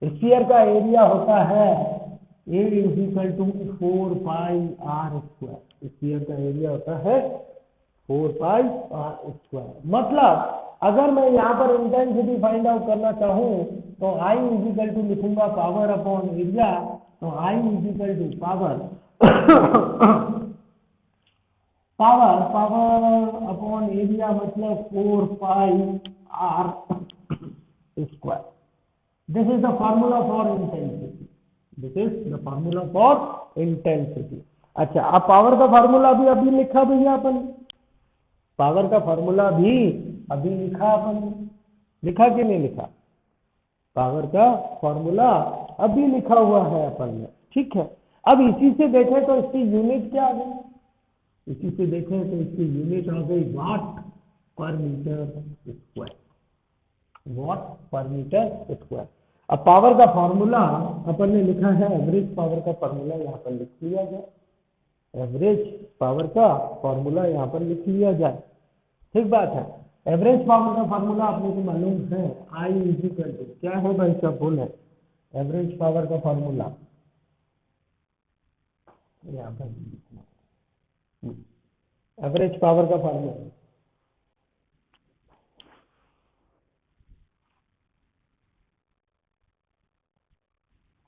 स्फीयर का एरिया होता है ए इजिकल टू 4πr²। स्फीयर का एरिया होता है 4πr²। मतलब अगर मैं यहाँ पर इंटेंसिटी फाइंड आउट करना चाहूँ तो आई इजिकल टू लिखूंगा पावर अपॉन एरिया, तो I is equal to power power power upon area मतलब 4πr²। This is the formula for intensity. This is the formula for intensity. अच्छा, अब पावर का फार्मूला भी अभी लिखा भैया अपन, पावर का फार्मूला भी अभी लिखा अपन, लिखा कि नहीं लिखा, पावर का फॉर्मूला अभी लिखा हुआ है अपन ने, ठीक है। अब इसी से देखें तो इसकी यूनिट क्या आ गई, इसी से देखें तो इसकी यूनिट आ गई वाट पर मीटर स्क्वायर, वाट पर मीटर स्क्वायर। अब पावर का फॉर्मूला अपन ने लिखा है, एवरेज पावर का फॉर्मूला यहाँ पर लिख लिया जाए, एवरेज पावर का फॉर्मूला यहाँ पर लिख लिया जाए, ठीक बात है। एवरेज पावर का फॉर्मूला आपने को मालूम है, आई इजिकल टू क्या है भाई साहब बोले, एवरेज पावर का फॉर्मूला यहाँ पर, एवरेज पावर का फॉर्मूला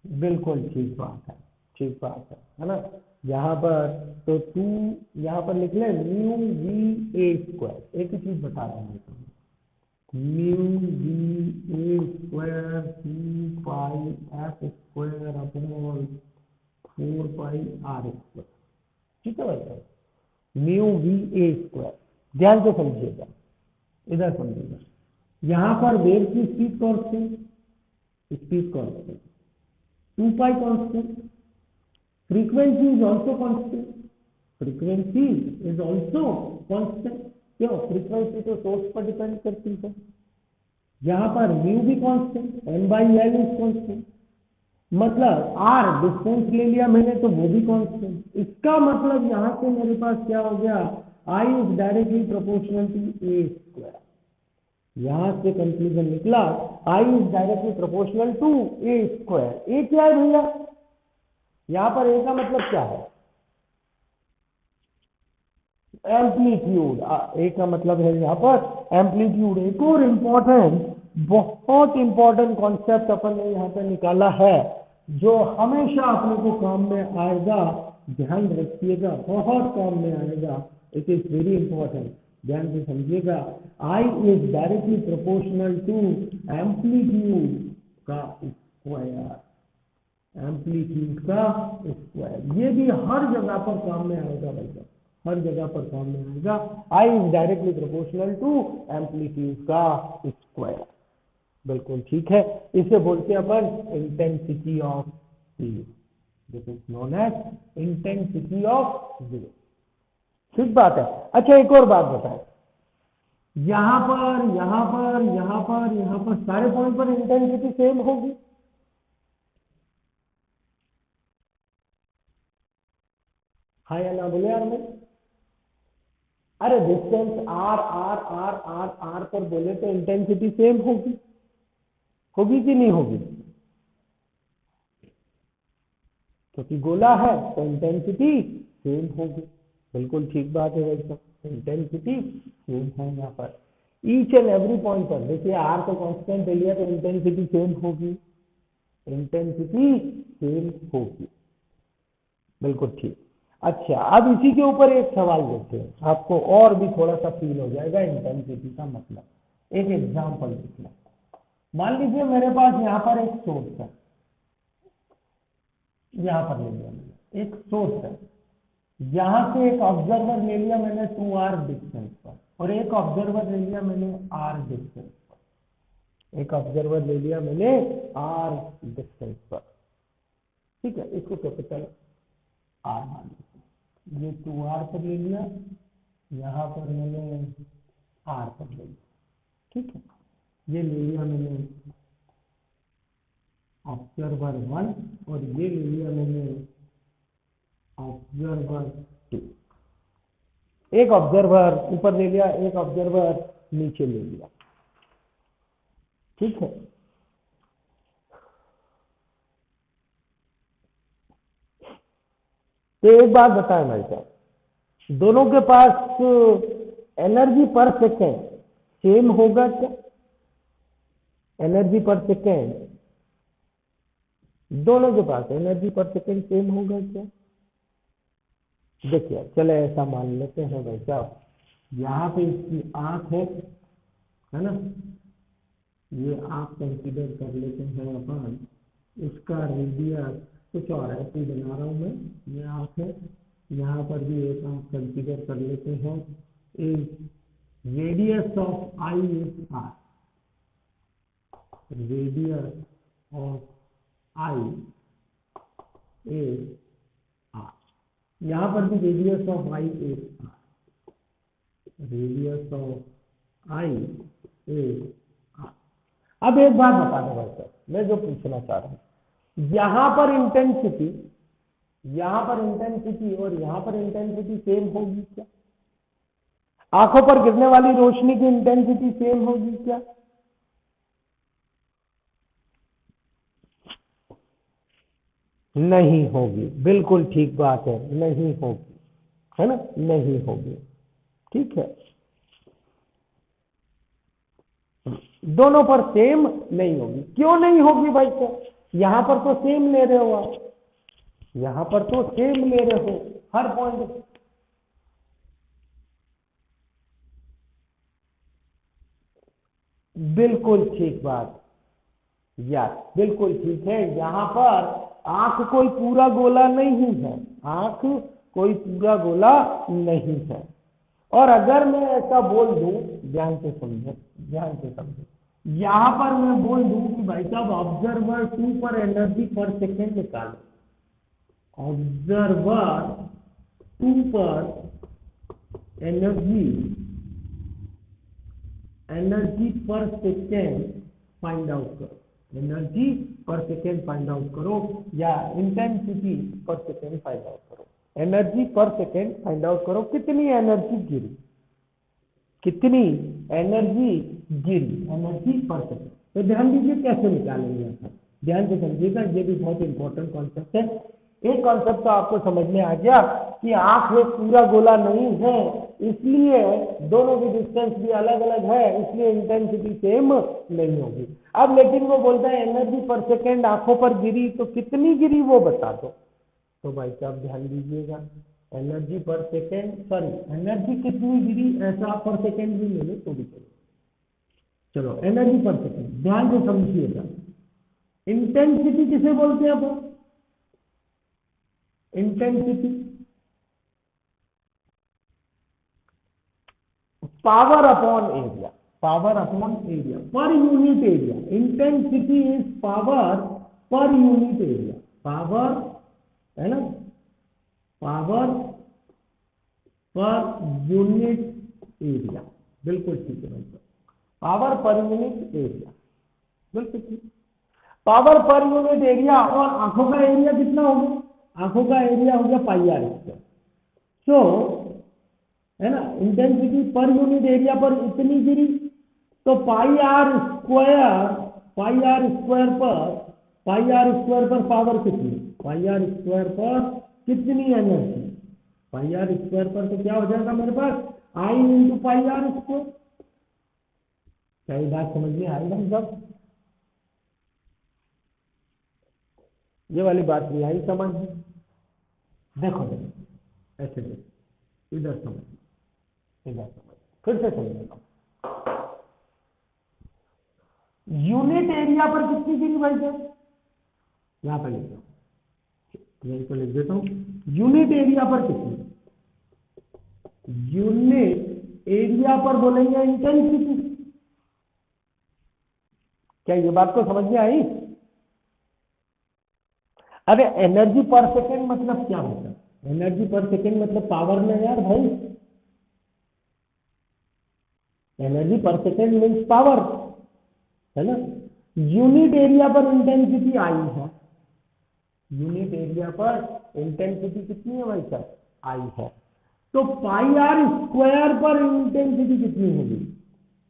बिल्कुल ठीक बात है, ठीक बात है ना। यहाँ पर तो टू यहाँ पर लिख लें म्यू वी ए स्क्वायर, एक ही चीज बता रहा हूँ, mu V A square 2πf² upon 4πr², ठीक है भाई साहब, म्यू वी ए स्क्वायर। ध्यान से समझिएगा, इधर समझिएगा, यहाँ पर वेव की speed constant, speed constant 2π constant, frequency is also constant, frequency is also constant। क्यों, फ्रीक्वेंसी तो सोर्स पर डिपेंड करती है। यहाँ पर म्यू भी कांस्टेंट, m/l इज कांस्टेंट, मतलब r डिस्टेंस ले लिया मैंने तो वो भी कांस्टेंट। इसका मतलब यहाँ से मेरे पास क्या हो गया, I is directly proportional to a square. यहाँ से कंक्लूजन निकला I is directly proportional to a square. A क्या है भैया, यहाँ पर ए का मतलब क्या है, एम्पलीट्यूड, ए का मतलब है यहाँ पर एम्पलीट्यूड। एक और इम्पोर्टेंट, बहुत इंपॉर्टेंट कॉन्सेप्ट अपन ने यहाँ पे निकाला है जो हमेशा अपने को काम में आएगा, ध्यान रखिएगा, बहुत काम में आएगा, इट इज वेरी इंपॉर्टेंट, ध्यान से समझिएगा। I is directly proportional to amplitude का स्क्वायर, एम्पलीट्यूड का स्क्वायर। ये भी हर जगह पर काम में आएगा भाई साहब, हर जगह पर काम में आएगा। I is directly proportional to amplitude का स्क्वायर, बिल्कुल ठीक है। इसे बोलते हैं अपन intensity of wave, this is known as intensity of wave, ठीक बात है। अच्छा, एक और बात बताएं, यहाँ पर यहाँ पर यहाँ पर यहाँ पर सारे पॉइंट पर इंटेंसिटी सेम होगी, हाँ या ना बोले यार मैं, अरे distance R R R R R पर बोले तो इंटेंसिटी सेम होगी, होगी कि नहीं होगी? क्योंकि गोला है तो इंटेंसिटी सेम होगी। बिल्कुल ठीक बात है भाई साहब, इंटेंसिटी सेम है यहाँ पर ईच एंड एवरी पॉइंट पर। देखिए आर को कांस्टेंट ले लिया तो इंटेंसिटी सेम होगी, इंटेंसिटी सेम होगी। बिल्कुल ठीक। अच्छा, अब इसी के ऊपर एक सवाल देखते हैं, आपको और भी थोड़ा सा फील हो जाएगा इंटेंसिटी का मतलब। एक एग्जांपल देखना। मान लीजिए मेरे पास यहाँ पर एक सोर्स है, यहाँ पर ले लिया मैंने एक सोर्स है, यहाँ से एक ऑब्जर्वर ले लिया मैंने 2r डिस्टेंस पर, और एक ऑब्जर्वर ले लिया मैंने r डिस्टेंस पर, एक ऑब्जर्वर ले लिया मैंने r डिस्टेंस पर। ठीक है, इसको कैपिटल r मान लीजिए। ये 2r पर ले लिया, यहाँ पर मैंने r पर ले लिया। ठीक है, ये ले लिया मैंने ऑब्जर्वर 1 और ये ले लिया मैंने ऑब्जर्वर 2। एक ऑब्जर्वर ऊपर ले लिया, एक ऑब्जर्वर नीचे ले लिया। ठीक है, तो एक बात बताएं भाई साहब, दोनों के पास एनर्जी पर सेकेंड सेम होगा क्या? एनर्जी पर सेकेंड, दोनों के पास एनर्जी पर सेकेंड सेम होगा क्या? देखिए चले ऐसा मान लेते हैं भाई साहब, यहाँ पे इसकी आंख है ना, ये आंख कंसीडर कर लेते हैं अपन, इसका रेडियस कुछ और ऐसे बना रहा हूं मैं, ये आंख है, यहाँ पर भी एक आंख कंसीडर कर लेते हैं। Is radius of I is R, radius of I is R, यहाँ पर भी radius of I is R, radius of I is R. अब एक बात बता दो भाई साहब, मैं जो पूछना चाह रहा हूं, यहाँ पर इंटेंसिटी और यहाँ पर इंटेंसिटी सेम होगी क्या? आंखों पर गिरने वाली रोशनी की इंटेंसिटी सेम होगी क्या? नहीं होगी। बिल्कुल ठीक बात है, नहीं होगी, है ना, नहीं होगी। ठीक है, दोनों पर सेम नहीं होगी। क्यों नहीं होगी भाई साहब? यहां पर तो सेम ले रहे हो आप, यहां पर तो सेम ले रहे हो हर पॉइंट। बिल्कुल ठीक बात यार, बिल्कुल ठीक है। यहाँ पर आंख कोई पूरा गोला नहीं है, आंख कोई पूरा गोला नहीं है। और अगर मैं ऐसा बोल दूं, ध्यान से समझे, ध्यान से समझे, यहां पर मैं बोल दूं कि भाई साहब ऑब्जर्वर 2 पर एनर्जी पर सेकेंड निकालो, ऑब्जर्वर 2 पर एनर्जी पर सेकेंड फाइंड आउट करो, एनर्जी पर सेकेंड फाइंड आउट करो, या इंटेंसिटी पर सेकेंड फाइंड आउट करो। एनर्जी पर सेकेंड फाइंड आउट करो, कितनी एनर्जी गिरी, कितनी एनर्जी गिरी, एनर्जी पर सेकेंड। तो ध्यान दीजिए कैसे निकालेंगे यहाँ, ध्यान से समझिएगा, ये भी बहुत इंपॉर्टेंट कॉन्सेप्ट है। एक कॉन्सेप्ट तो आपको समझ में आ गया कि आंख में पूरा गोला नहीं है, इसलिए दोनों की डिस्टेंस भी अलग अलग है, इसलिए इंटेंसिटी सेम नहीं होगी। अब लेकिन वो बोलता है एनर्जी पर सेकेंड आंखों पर गिरी, तो कितनी गिरी वो बता दो। तो भाई साहब ध्यान दीजिएगा, एनर्जी पर सेकेंड, सॉरी एनर्जी कितनी गिरी ऐसा पर सेकेंड भी मिले तो भी चलो। चलो एनर्जी पर सेकेंड, ध्यान से समझिएगा, इंटेंसिटी किसे बोलते हैं अपन? Intensity power upon area, power upon area per unit area. Intensity is power per unit area, power है ना, पावर पर यूनिट एरिया। बिल्कुल ठीक है भाई, पावर पर यूनिट एरिया, बिल्कुल ठीक। पावर पर यूनिट एरिया, और आंखों का एरिया कितना हो गया? आंखों का एरिया हो गया पाई आर स्क्वायर। सो है ना, इंटेंसिटी पर यूनिट एरिया पर इतनी गिरी, तो pi are square pi are square पर पावर कितनी, पाई आर स्क्वायर पर कितनी एनर्जी, पाई आर स्क्वायर पर तो क्या हो जाएगा मेरे पास आई इंटू पाई आर स्क्वायर। क्या ये बात समझ में आई हम सब, ये वाली बात नहीं आई समझ। देखो ऐसे देखो, इधर समझ, इधर समझ, फिर से समझेगा। यूनिट एरिया पर कितनी गिरी भाई साहब, यहां पर लिख दो, यहीं पर लिख देता हूं, यूनिट एरिया पर कितनी, यूनिट एरिया पर बोलेंगे इंटेंसिटी। क्या ये बात तो समझ में आई। अरे एनर्जी पर सेकेंड मतलब क्या होता है, एनर्जी पर सेकेंड मतलब पावर में यार भाई, एनर्जी पर सेकेंड मीन्स पावर है ना। यूनिट एरिया पर इंटेंसिटी आई है, यूनिट एरिया पर इंटेंसिटी कितनी है भाई साहब, आई है। तो पाई आर स्क्वायर पर इंटेंसिटी कितनी होगी,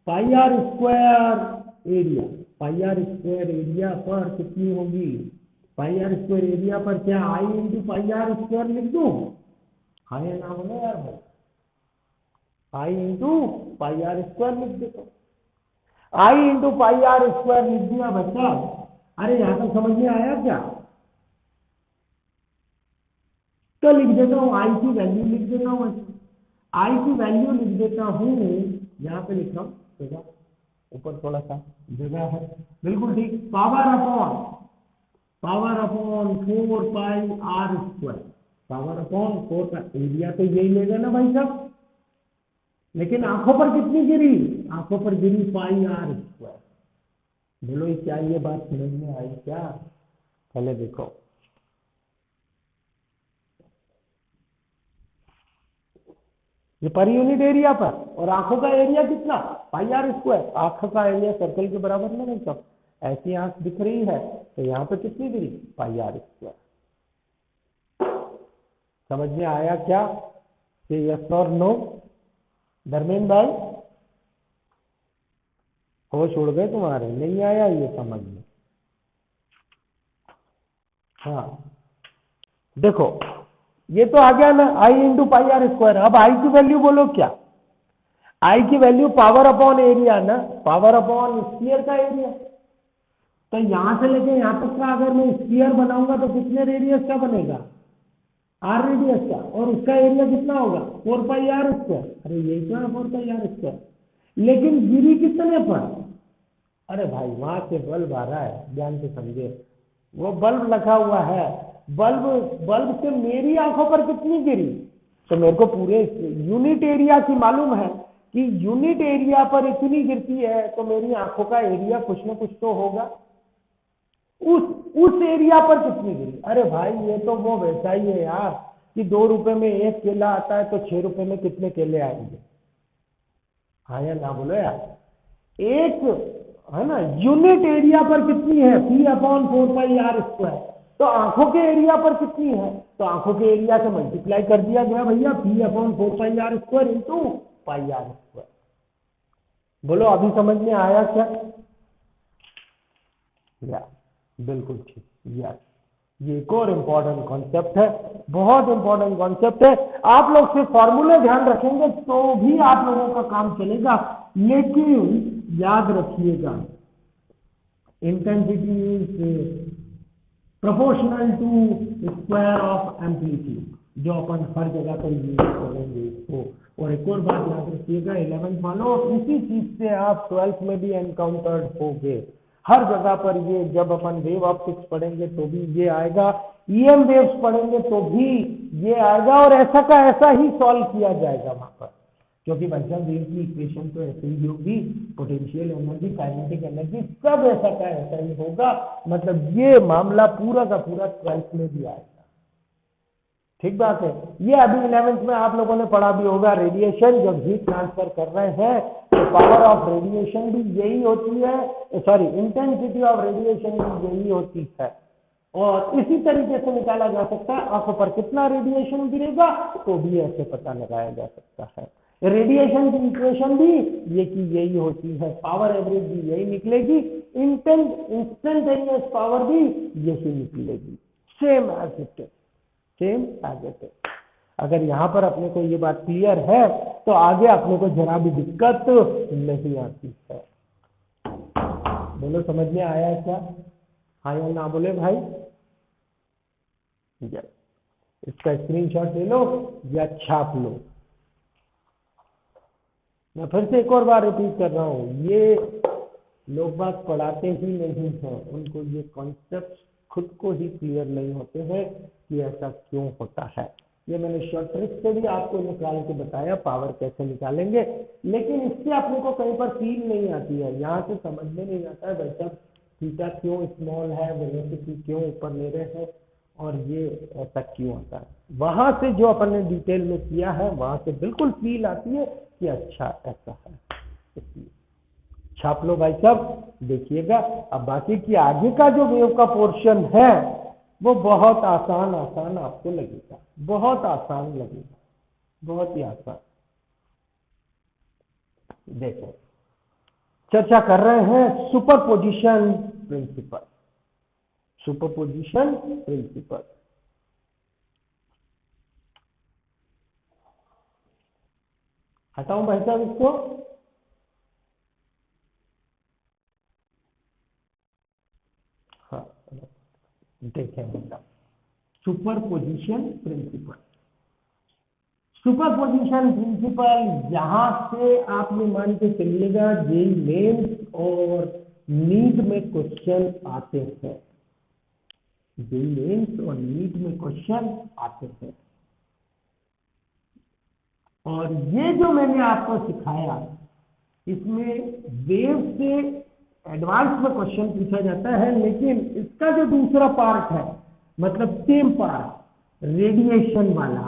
pi are square area, pi are square area पर कितनी होगी, पाई आर स्क्वायर एरिया पर क्या I into pi are square लिख दूं, हाँ या ना बोलो यार भाई, I into pi are square लिख देता हूं, I into pi are square लिख दिया बच्चा। अरे यहां तक समझ में आया क्या, तो लिख देता हूं आई की वैल्यू लिख देता हूं, आई की वैल्यू लिख देता हूं, यहां पे लिख रहा हूं, जगह ऊपर थोड़ा सा जगह है, बिल्कुल ठीक, power upon 4 pi are square, power upon 4 का एरिया तो यही लेगा ना भाई साहब, लेकिन आंखों पर कितनी गिरी, आंखों पर गिरी पाई आर स्क्वायर। बोलो क्या ये बात समझ में आई क्या, पहले देखो, ये पर यूनिट एरिया पर, और आंखों का एरिया कितना पाई आर स्क्वायर, आंखों का एरिया सर्कल के बराबर में नहीं, सब ऐसी आंख दिख रही है तो यहाँ पे कितनी गिरी पाई आर स्क्वायर। समझ में आया क्या, ये यस और नो, धर्मेंद्र भाई होश उड़ गए तुम्हारे, नहीं आया ये समझ में। हाँ देखो ये तो आ गया ना आई इंटू पाई आर स्क्वायर। अब आई की वैल्यू बोलो क्या, आई की वैल्यू पावर अपॉन एरिया ना, पावर अपॉन स्फीयर का एरिया। तो यहां से लेके यहां तक का अगर मैं स्फीयर बनाऊंगा तो कितने रेडियस का बनेगा, आर रेडियस का, और उसका एरिया कितना होगा 4 पाई आर स्क्वायर। अरे यही तो है 4 पाई आर स्क्वायर, लेकिन गिरी कितने पर, अरे भाई वहां से बल्ब आ रहा है, ध्यान से समझे, वो बल्ब लगा हुआ है, बल्ब से मेरी आंखों पर कितनी गिरी, तो मेरे को पूरे यूनिट एरिया की मालूम है कि यूनिट एरिया पर इतनी गिरती है तो मेरी आंखों का एरिया कुछ ना कुछ तो होगा, उस एरिया पर कितनी गिरी। अरे भाई ये तो वो वैसा ही है यार कि 2 रुपए में एक केला आता है तो 6 रुपए में कितने केले आएंगे, हाँ या ना बोलो यार, एक है ना, यूनिट एरिया पर कितनी है P upon 4 pi are square, तो आंखों के एरिया पर कितनी है, तो आंखों के एरिया से मल्टीप्लाई कर दिया गया भैया P upon 4 pi are square into pi are square. बोलो अभी समझ में आया क्या, या बिल्कुल ठीक, या ये एक और इम्पोर्टेंट कॉन्सेप्ट है, बहुत इंपॉर्टेंट कॉन्सेप्ट है। आप लोग सिर्फ फॉर्मूले ध्यान रखेंगे तो भी आप लोगों का काम चलेगा, लेकिन याद रखिएगा intensity is proportional to square of amplitude, जो अपन हर जगह पर यूज करेंगे इसको। और एक और बात याद रखिएगा 11th वालों, इसी चीज से आप 12th में भी एनकाउंटर्ड होगे, हर जगह पर ये, जब अपन वेव ऑप्टिक्स पढ़ेंगे तो भी ये आएगा, ईएम वेव्स पढ़ेंगे तो भी ये आएगा, और ऐसा का ऐसा ही सॉल्व किया जाएगा वहां पर, क्योंकि बच्चा वेव की इक्वेशन तो ऐसे ही होगी, पोटेंशियल एनर्जी काइनेटिक एनर्जी सब ऐसा का ऐसा ही होगा, मतलब ये मामला पूरा का पूरा 12th में भी आएगा। ठीक बात है, ये अभी 11th में आप लोगों ने पढ़ा भी होगा, रेडिएशन जब हीट ट्रांसफर कर रहे हैं तो पावर ऑफ रेडिएशन भी यही होती है, सॉरी इंटेंसिटी ऑफ रेडिएशन भी यही होती है, और इसी तरीके से निकाला जा सकता है आंखों पर कितना रेडिएशन गिरेगा तो भी ऐसे पता लगाया जा सकता है। रेडिएशन की इक्वेशन भी ये की यही होती है, पावर एवरेज भी यही निकलेगी, इंस्टेंटेनियस पावर भी यही निकलेगी, same as it is, same as it is. अगर यहाँ पर अपने को ये बात क्लियर है तो आगे अपने को जरा भी दिक्कत नहीं आती है। बोलो समझ में आया है क्या? हाँ या ना बोले भाई? इसका स्क्रीनशॉट ले लो या छाप लो। मैं फिर से एक और बार रिपीट कर रहा हूँ, ये लोग बात पढ़ाते ही नहीं हैं, उनको ये कॉन्सेप्ट खुद को ही क्लियर नहीं होते हैं कि ऐसा क्यों होता है। ये मैंने शॉर्ट ट्रिक से भी आपको निकाल के बताया पावर कैसे निकालेंगे, लेकिन इससे अपने को कहीं पर फील नहीं आती है, यहाँ से समझ में नहीं आता है भाई साहब थीटा क्यों स्मॉल है, वेलोसिटी क्यों ऊपर ले रहे हैं और ये ऐसा क्यों होता है। वहां से जो अपन ने डिटेल में किया है वहां से बिल्कुल फील आती है कि अच्छा ऐसा है। इसलिए छाप लो भाई साहब, देखिएगा। अब बाकी की आगे का जो वेव का पोर्शन है वो बहुत आसान आसान आपको लगेगा, बहुत आसान लगेगा, बहुत ही आसान। देखो चर्चा कर रहे हैं सुपरपोजिशन प्रिंसिपल, सुपरपोजिशन प्रिंसिपल। हटाऊं भाई साहब इसको? हाँ देखें बेटा, सुपरपोजिशन प्रिंसिपल, सुपरपोजिशन प्रिंसिपल यहां से आपने मान के चलिएगा जेई मेंस और नीट में क्वेश्चन आते हैं, जेई मेंस और नीट में क्वेश्चन आते हैं। और ये जो मैंने आपको सिखाया इसमें वेव से एडवांस में क्वेश्चन पूछा जाता है, लेकिन इसका जो दूसरा पार्ट है मतलब सेम पार्ट रेडिएशन वाला,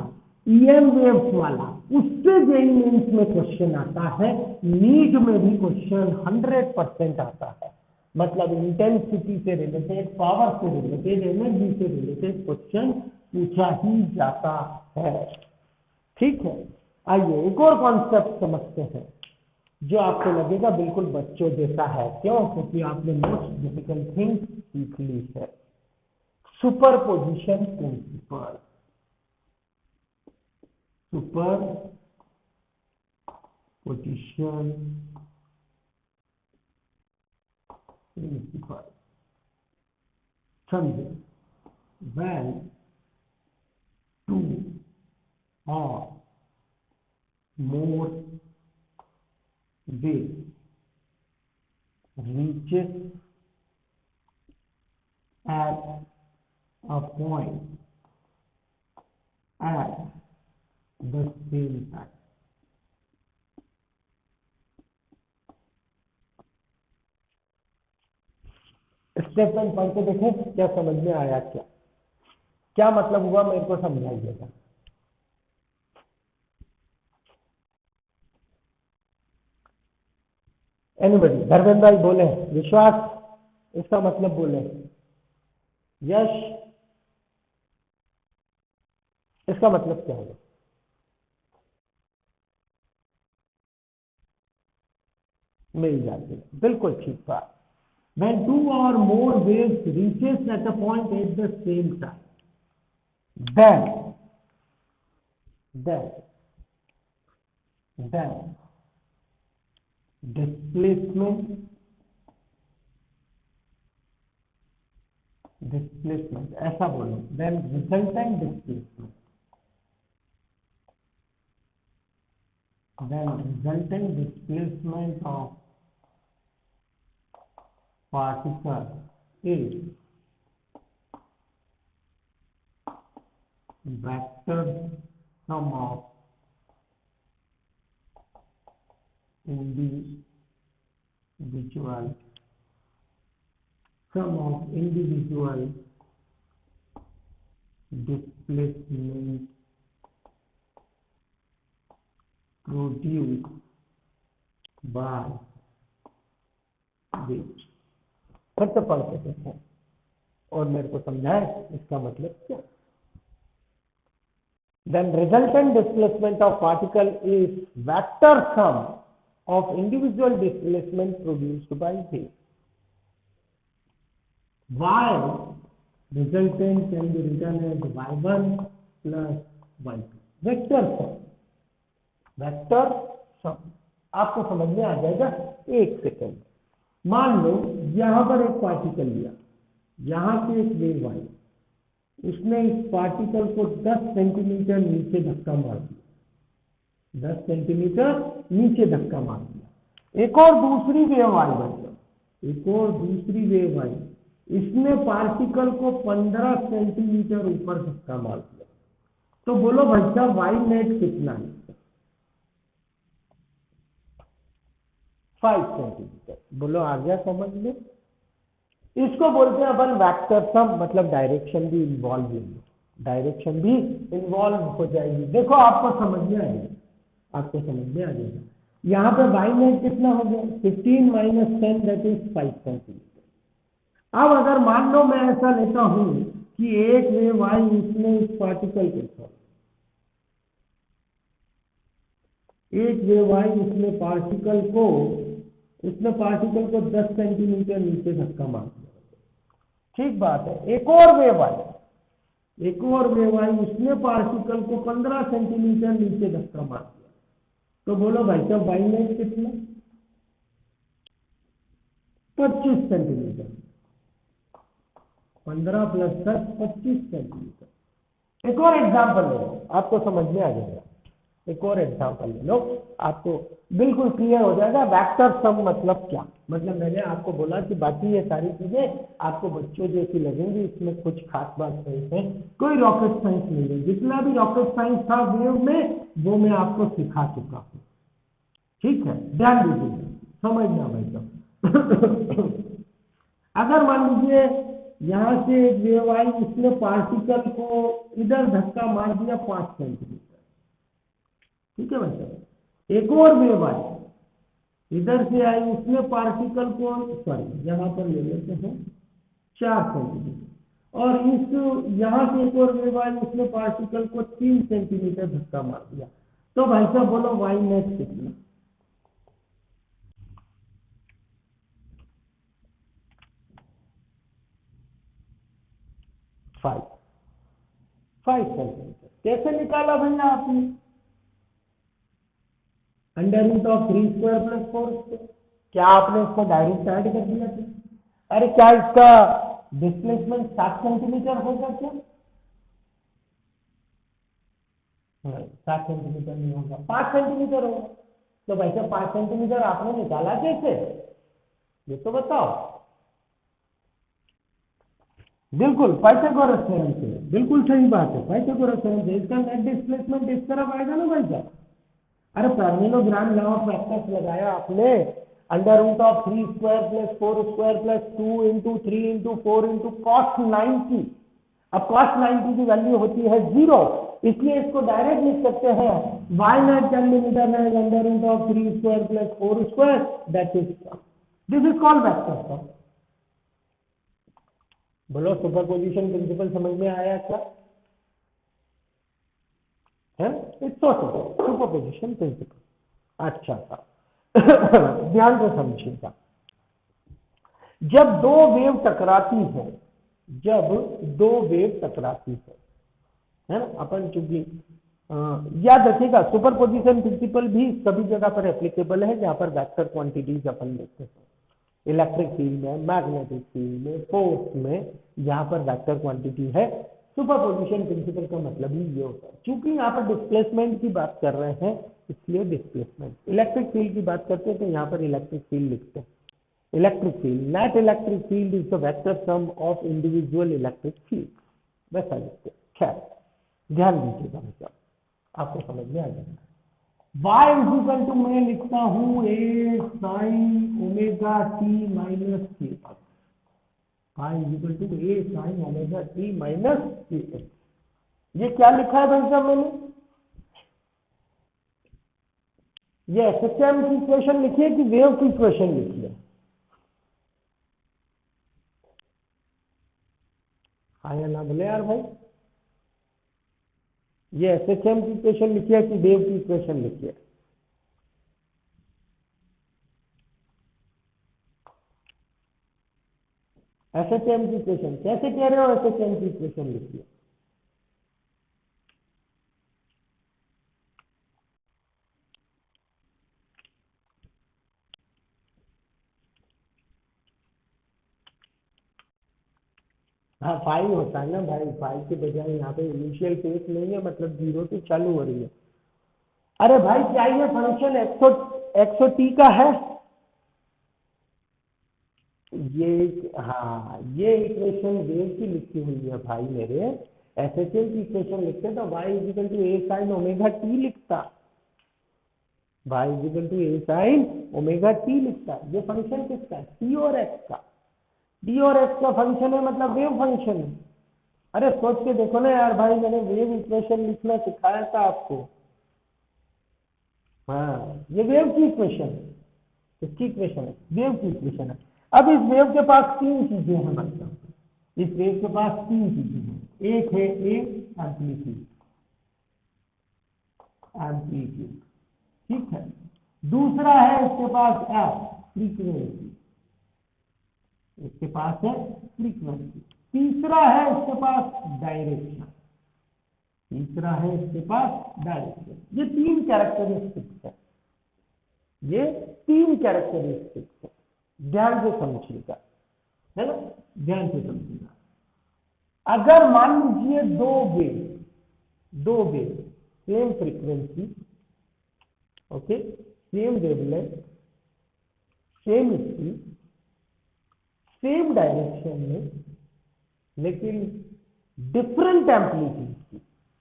ईएम वेव्स वाला, उससे जेईई मेंस में क्वेश्चन आता है, नीट में भी क्वेश्चन 100% आता है। मतलब इंटेंसिटी से रिलेटेड, पावर से रिलेटेड, एनर्जी से रिलेटेड क्वेश्चन पूछा ही जाता है। ठीक है, आइए एक और कॉन्सेप्ट समझते हैं जो आपको लगेगा बिल्कुल बच्चों जैसा है। क्यों? क्योंकि आपने मोस्ट डिफिकल्ट थिंग सीख ली है, सुपरपोजिशन प्रिंसिपल। सुपरपोजिशन प्रिंसिपल समझे? when two or more waves reaches at a point at the same time, statement पढ़ के देखें क्या समझ में आया, क्या क्या मतलब हुआ मेरे को समझाइएगा। एनीबडी? धर्मेंद्र भाई बोले, विश्वास इसका मतलब बोले, यश इसका मतलब क्या होगा? मिल जाती है, बिल्कुल ठीक बात। when two or more waves reaches at a point at the same time, then displacement ऐसा बोलो, then resultant displacement, of particle is vector sum of individual displacement produced by wave। फिर से पढ़ के देखो और मेरे को समझाए इसका मतलब क्या। then resultant displacement of particle is vector sum of individual displacement produced by wave. Y resultant can be written as y1 plus y2, vector sum, vector सम। आपको समझ में आ जाएगा। एक सेकेंड, मान लो यहां पर एक पार्टिकल लिया, यहां से एक वेव आई, उसने इस पार्टिकल को 10 सेंटीमीटर नीचे धक्का मार दिया, 10 सेंटीमीटर नीचे धक्का मार दिया। एक और दूसरी वेव आई, एक और दूसरी वेव आई, इसने पार्टिकल को 15 सेंटीमीटर ऊपर धक्का मार दिया। तो बोलो भाई साहब वाई नेट कितना है? 5 सेंटीमीटर। बोलो आ गया समझ में? इसको बोलते हैं अपन वेक्टर सम, मतलब डायरेक्शन भी इन्वॉल्व होगी, डायरेक्शन भी इन्वॉल्व हो जाएगी। देखो आपको समझ में आ जाएगा, आपको समझ में आ जाएगा। यहाँ पे वाई नेट कितना हो गया? 15 - 10 दैट इज 5 सेंटीमीटर। अब अगर मान लो मैं ऐसा लेता हूं कि एक वेव आई, इसने इस पार्टिकल को, एक वेव आई, इसने पार्टिकल को 10 सेंटीमीटर नीचे धक्का मार दिया, ठीक बात है। एक और वेव आई, एक और वेव आई, उसने पार्टिकल को 15 सेंटीमीटर नीचे धक्का मार दिया। तो बोलो भाई साहब वाई नेट कितना? 25 सेंटीमीटर। 15 + 10 25 सेंटीमीटर। एक और एग्जाम्पल ले लो, आपको समझ में आ जाएगा। एक और एग्जाम्पल ले लो, आपको बिल्कुल क्लियर हो जाएगा वेक्टर सम मतलब क्या। मतलब मैंने आपको बोला कि बाकी ये सारी चीजें आपको बच्चों जैसी लगेंगी, इसमें कुछ खास बात नहीं है, कोई रॉकेट साइंस नहीं है। जितना भी रॉकेट साइंस था वेव में, वो मैं आपको सिखा चुका हूँ, ठीक है? ध्यान दीजिए, समझना भाई साहब। अगर मान लीजिए यहां से एक वेव आई, उसने पार्टिकल को इधर धक्का मार दिया 5 सेंटीमीटर, ठीक है भाई साहब। एक और वेव आई, इधर से आई, उसने पार्टिकल को, सॉरी यहां पर ले लेते हैं 4 सेंटीमीटर, और इस यहां से एक और वेव आई, उसने पार्टिकल को 3 सेंटीमीटर धक्का मार दिया। तो भाई साहब बोलो वाई नेट कितना? 5 सेंटीमीटर। कैसे निकाला भैया आपने? √3² + 4²। क्या आपने इसको डायरेक्ट ऐड कर दिया था? अरे क्या इसका डिस्प्लेसमेंट 7 सेंटीमीटर होगा क्या? 7 सेंटीमीटर नहीं होगा, 5 सेंटीमीटर होगा। तो भाई साहब 5 सेंटीमीटर आपने निकाला कैसे, ये तो बताओ। बिल्कुल पाइथागोरस थ्योरम से, बिल्कुल सही बात है, पाइथागोरस थ्योरम से। इसका नेट डिस्प्लेसमेंट इस तरफ आएगा ना भाई साहब। अरे पैरेललोग्राम लॉ ऑफ वेक्टर्स लगाया आपने, √3² + 4² + 2 × 3 × 4 × cos 90। अब cos 90 की वैल्यू होती है 0, इसलिए इसको डायरेक्ट लिख सकते हैं Y net can be written as √3² + 4², that is this is called vector sum. बोलो सुपरपोजिशन प्रिंसिपल समझ में आया क्या है? It's superposition principle. अच्छा था। ध्यान से समझिएगा, जब दो वेव टकराती है, जब दो वेव टकराती है ना, अपन चूंकि याद रखिएगा सुपरपोजिशन प्रिंसिपल भी सभी जगह पर एप्लीकेबल है जहां पर वेक्टर क्वांटिटीज अपन लेते हैं। इलेक्ट्रिक फील्ड में, मैग्नेटिक फील्ड में, फोर्स में, जहां पर वेक्टर क्वांटिटी है, सुपरपोजिशन प्रिंसिपल का मतलब ही ये होता है। क्योंकि यहाँ पर डिस्प्लेसमेंट की बात कर रहे हैं, इसलिए डिस्प्लेसमेंट। इलेक्ट्रिक फील्ड की बात करते हैं तो यहाँ पर इलेक्ट्रिक फील्ड लिखते हैं। Electric field, net electric field is the vector sum of individual electric field, वैसा लिखते हैं। खैर ध्यान दीजिएगा मतलब आपको समझ में आ जाएगा। y मैं लिखता हूं a sin ωt - kx। y a sin ωt - kx। ये क्या लिखा है भाई साहब मैंने? ये एसएचएम की इक्वेशन लिखी है कि वेव की इक्वेशन लिखी है? हाँ या ना बोले यार भाई। ये एसएचएम की इक्वेशन लिखी है कि वेव की इक्वेशन लिखी है? एसएचएम की इक्वेशन कैसे कह रहे हो? एसएचएम की इक्वेशन लिखी है। हाँ, 5 होता है ना भाई, 5 के बजाय यहाँ पे इनिशियल फेज नहीं है, मतलब 0 से चालू हो रही है। अरे भाई, क्या ये फंक्शन एक्सो टी का है? ये, हाँ, ये इक्वेशन वेव की लिखी हुई है भाई मेरे। एसएचएम की इक्वेशन लिखते तो y equal to A sine omega T लिखता। y equal to A sine omega T लिखता। ये फंक्शन किसका है? टी और एक्स का। डी और एक्स का फंक्शन है, मतलब वेव फंक्शन है। अरे सोच के देखो ना यार भाई, मैंने वेव इक्वेशन लिखना सिखाया था आपको। हाँ, ये वेव की इक्वेशन है। किसकी इक्वेशन है? वेव की इक्वेशन है। अब इस वेव के पास तीन चीजें हैं, मतलब इस वेव के पास तीन चीजें हैं। एक है ए, एम्पलीट्यूड, एम्पलीट्यूड, ठीक है। दूसरा है इसके पास एफ, फ्रीक्वेंसी, इसके पास है फ्रीक्वेंसी। तीसरा है इसके पास डायरेक्शन, तीसरा है इसके पास डायरेक्शन। ये तीन कैरेक्टरिस्टिक्स है, ये तीन कैरेक्टरिस्टिक्स है। ध्यान से समझिएगा, है ना? ध्यान से समझिएगा। अगर मान लीजिए दो wave same frequency, okay, same wavelength, same speed, same direction में, लेकिन डिफरेंट एम्पलीट्यूड की,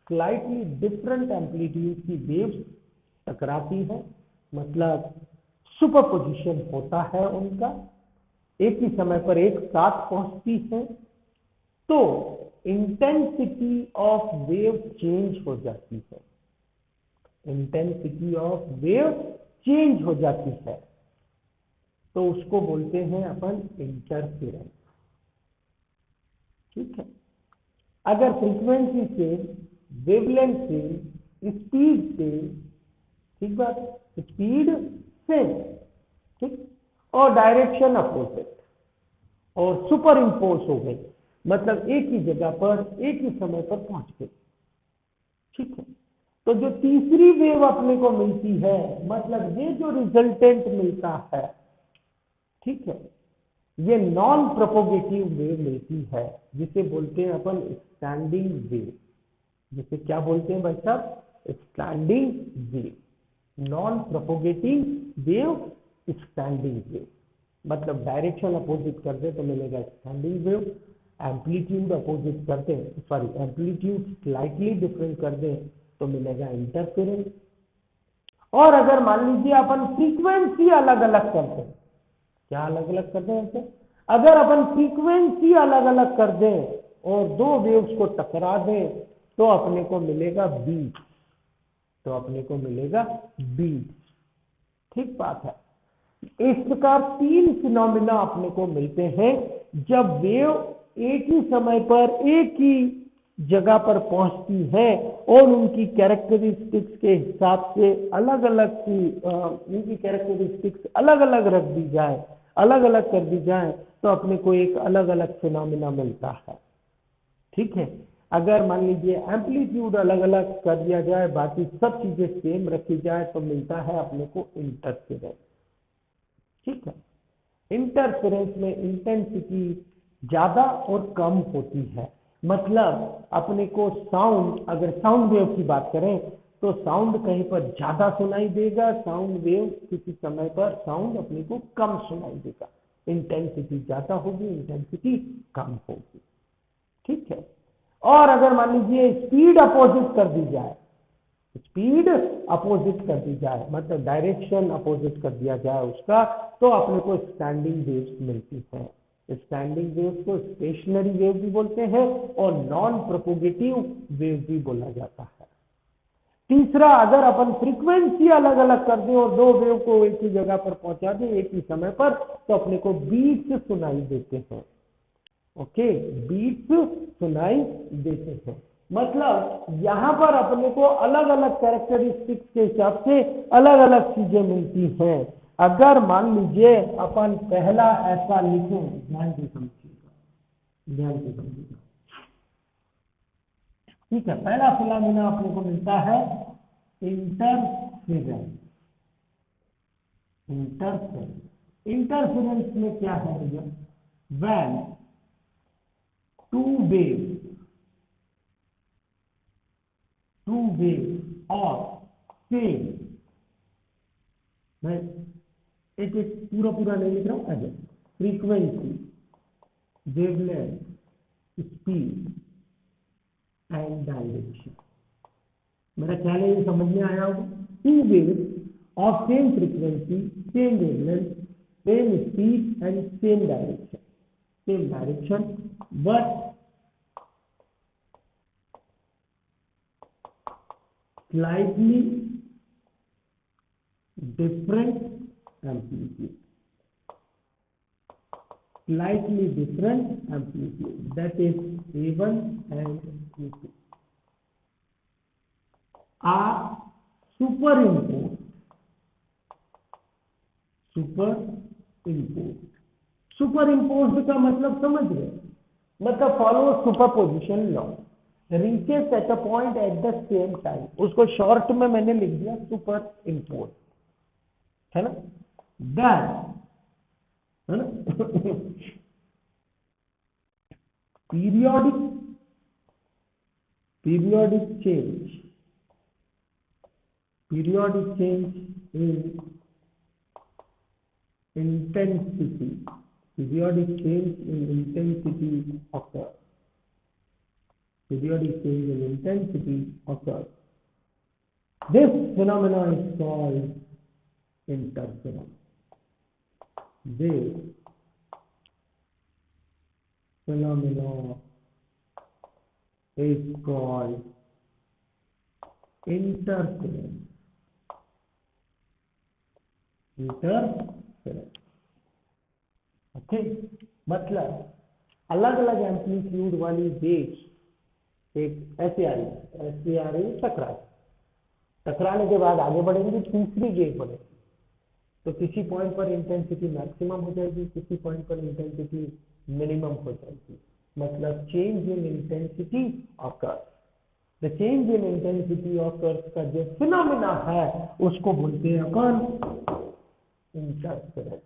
स्लाइटली डिफरेंट एम्पलीट्यूड की वेव्स टकराती है, मतलब सुपरपोजिशन होता है उनका, एक ही समय पर एक साथ पहुंचती है, तो इंटेंसिटी ऑफ वेव चेंज हो जाती है। इंटेंसिटी ऑफ वेव चेंज हो जाती है, तो उसको बोलते हैं अपन इंटरफेरेंस, ठीक है। अगर फ्रीक्वेंसी से, वेवलेंथ से, स्पीड से, ठीक बात, स्पीड सेम, ठीक, और डायरेक्शन अपोजिट और सुपर इम्पोज हो गई, मतलब एक ही जगह पर एक ही समय पर पहुंच गई, ठीक है। तो जो तीसरी वेव अपने को मिलती है, मतलब ये जो रिजल्टेंट मिलता है, ठीक है, ये नॉन प्रोपोगेटिव वेव मिलती है, जिसे बोलते हैं अपन स्टैंडिंग वेव। जिसे क्या बोलते हैं भाई साहब? Standing wave. Non propagating wave, standing wave, मतलब डायरेक्शन अपोजिट कर दे तो मिलेगा स्टैंडिंग वेव, एम्पलीट्यूड अपोजिट करते हैं, सॉरी, एम्पलीट्यूड स्लाइटली डिफरेंट कर दे तो मिलेगा इंटरफेरेंस। और अगर मान लीजिए अपन फ्रीक्वेंसी अलग अलग करते हैं, क्या अलग अलग करते हैं ऐसे? अगर अपन फ्रीक्वेंसी अलग अलग कर दें और दो वेव्स को टकरा दें तो अपने को मिलेगा बीट, तो अपने को मिलेगा बीट, ठीक बात है। इस प्रकार तीन फिनोमिना अपने को मिलते हैं जब वेव एक ही समय पर एक ही जगह पर पहुंचती है और उनकी कैरेक्टरिस्टिक्स के हिसाब से अलग अलग की उनकी कैरेक्टरिस्टिक्स अलग अलग रख दी जाए, अलग अलग कर दी जाए, तो अपने को एक अलग अलग फिनोमिना मिलता है, ठीक है। अगर मान लीजिए एम्पलीट्यूड अलग अलग कर दिया जाए, बाकी सब चीजें सेम रखी जाए, तो मिलता है अपने को इंटरफेरेंस, ठीक है। इंटरफेरेंस में इंटेंसिटी ज्यादा और कम होती है, मतलब अपने को साउंड, अगर साउंड वेव की बात करें तो साउंड कहीं पर ज्यादा सुनाई देगा, साउंड वेव किसी समय पर साउंड अपने को कम सुनाई देगा। इंटेंसिटी ज्यादा होगी, इंटेंसिटी कम होगी, ठीक है। और अगर मान लीजिए स्पीड अपोजिट कर दी जाए, स्पीड अपोजिट कर दी जाए, मतलब डायरेक्शन अपोजिट कर दिया जाए उसका, तो अपने को स्टैंडिंग वेव्स मिलती है। स्टैंडिंग वेव्स को स्टेशनरी वेव भी बोलते हैं और नॉन प्रोपोगेटिव वेव भी बोला जाता है। तीसरा, अगर अपन फ्रीक्वेंसी अलग अलग कर दें और दो वेव को एक ही जगह पर पहुंचा दें एक ही समय पर, तो अपने को बीट्स सुनाई देते हैं, ओके, बीट्स सुनाई देते हैं। मतलब यहाँ पर अपने को अलग अलग कैरेक्टरिस्टिक्स के हिसाब से अलग अलग चीजें मिलती हैं। अगर मान लीजिए अपन पहला ऐसा लिखें, ध्यान से समझिएगा, ध्यान से समझिएगा, ठीक है। पहला फिनोमेना अपने को मिलता है इंटरफेरेंस। इंटरफेरेंस में क्या है भैया? When two wave of same, मैं एक एक पूरा नहीं लिख रहा हूं, अगर frequency, wavelength, speed and direction, मेरा ख्याल है ये समझ में आया होगा। Two wave of same frequency, same wavelength, same speed and same direction, but slightly different amplitude, that is A1 and A2 are superimposed. Superimposed का मतलब समझ गए, मतलब follow superposition law, reaches at a point at the same time, उसको शॉर्ट में मैंने लिख दिया सुपर इम्पोज, है ना। दैन, है ना, periodic change in intensity, occurs. This phenomenon is called interference. This phenomenon is called interference. Okay, मतलब अलग अलग एम्पलीट्यूड वाली वेव्स एक ऐसे आ रही टकराने के बाद आगे बढ़ेंगी, तीसरी वेव बढ़ेगी, तो किसी पॉइंट पर इंटेंसिटी मैक्सिमम हो जाएगी, किसी पॉइंट पर इंटेंसिटी मिनिमम हो जाएगी, मतलब change in intensity occurs. The change in intensity occurs का जो फिनोमेना है उसको बोलते हैं अपन इंटरफेरेंस,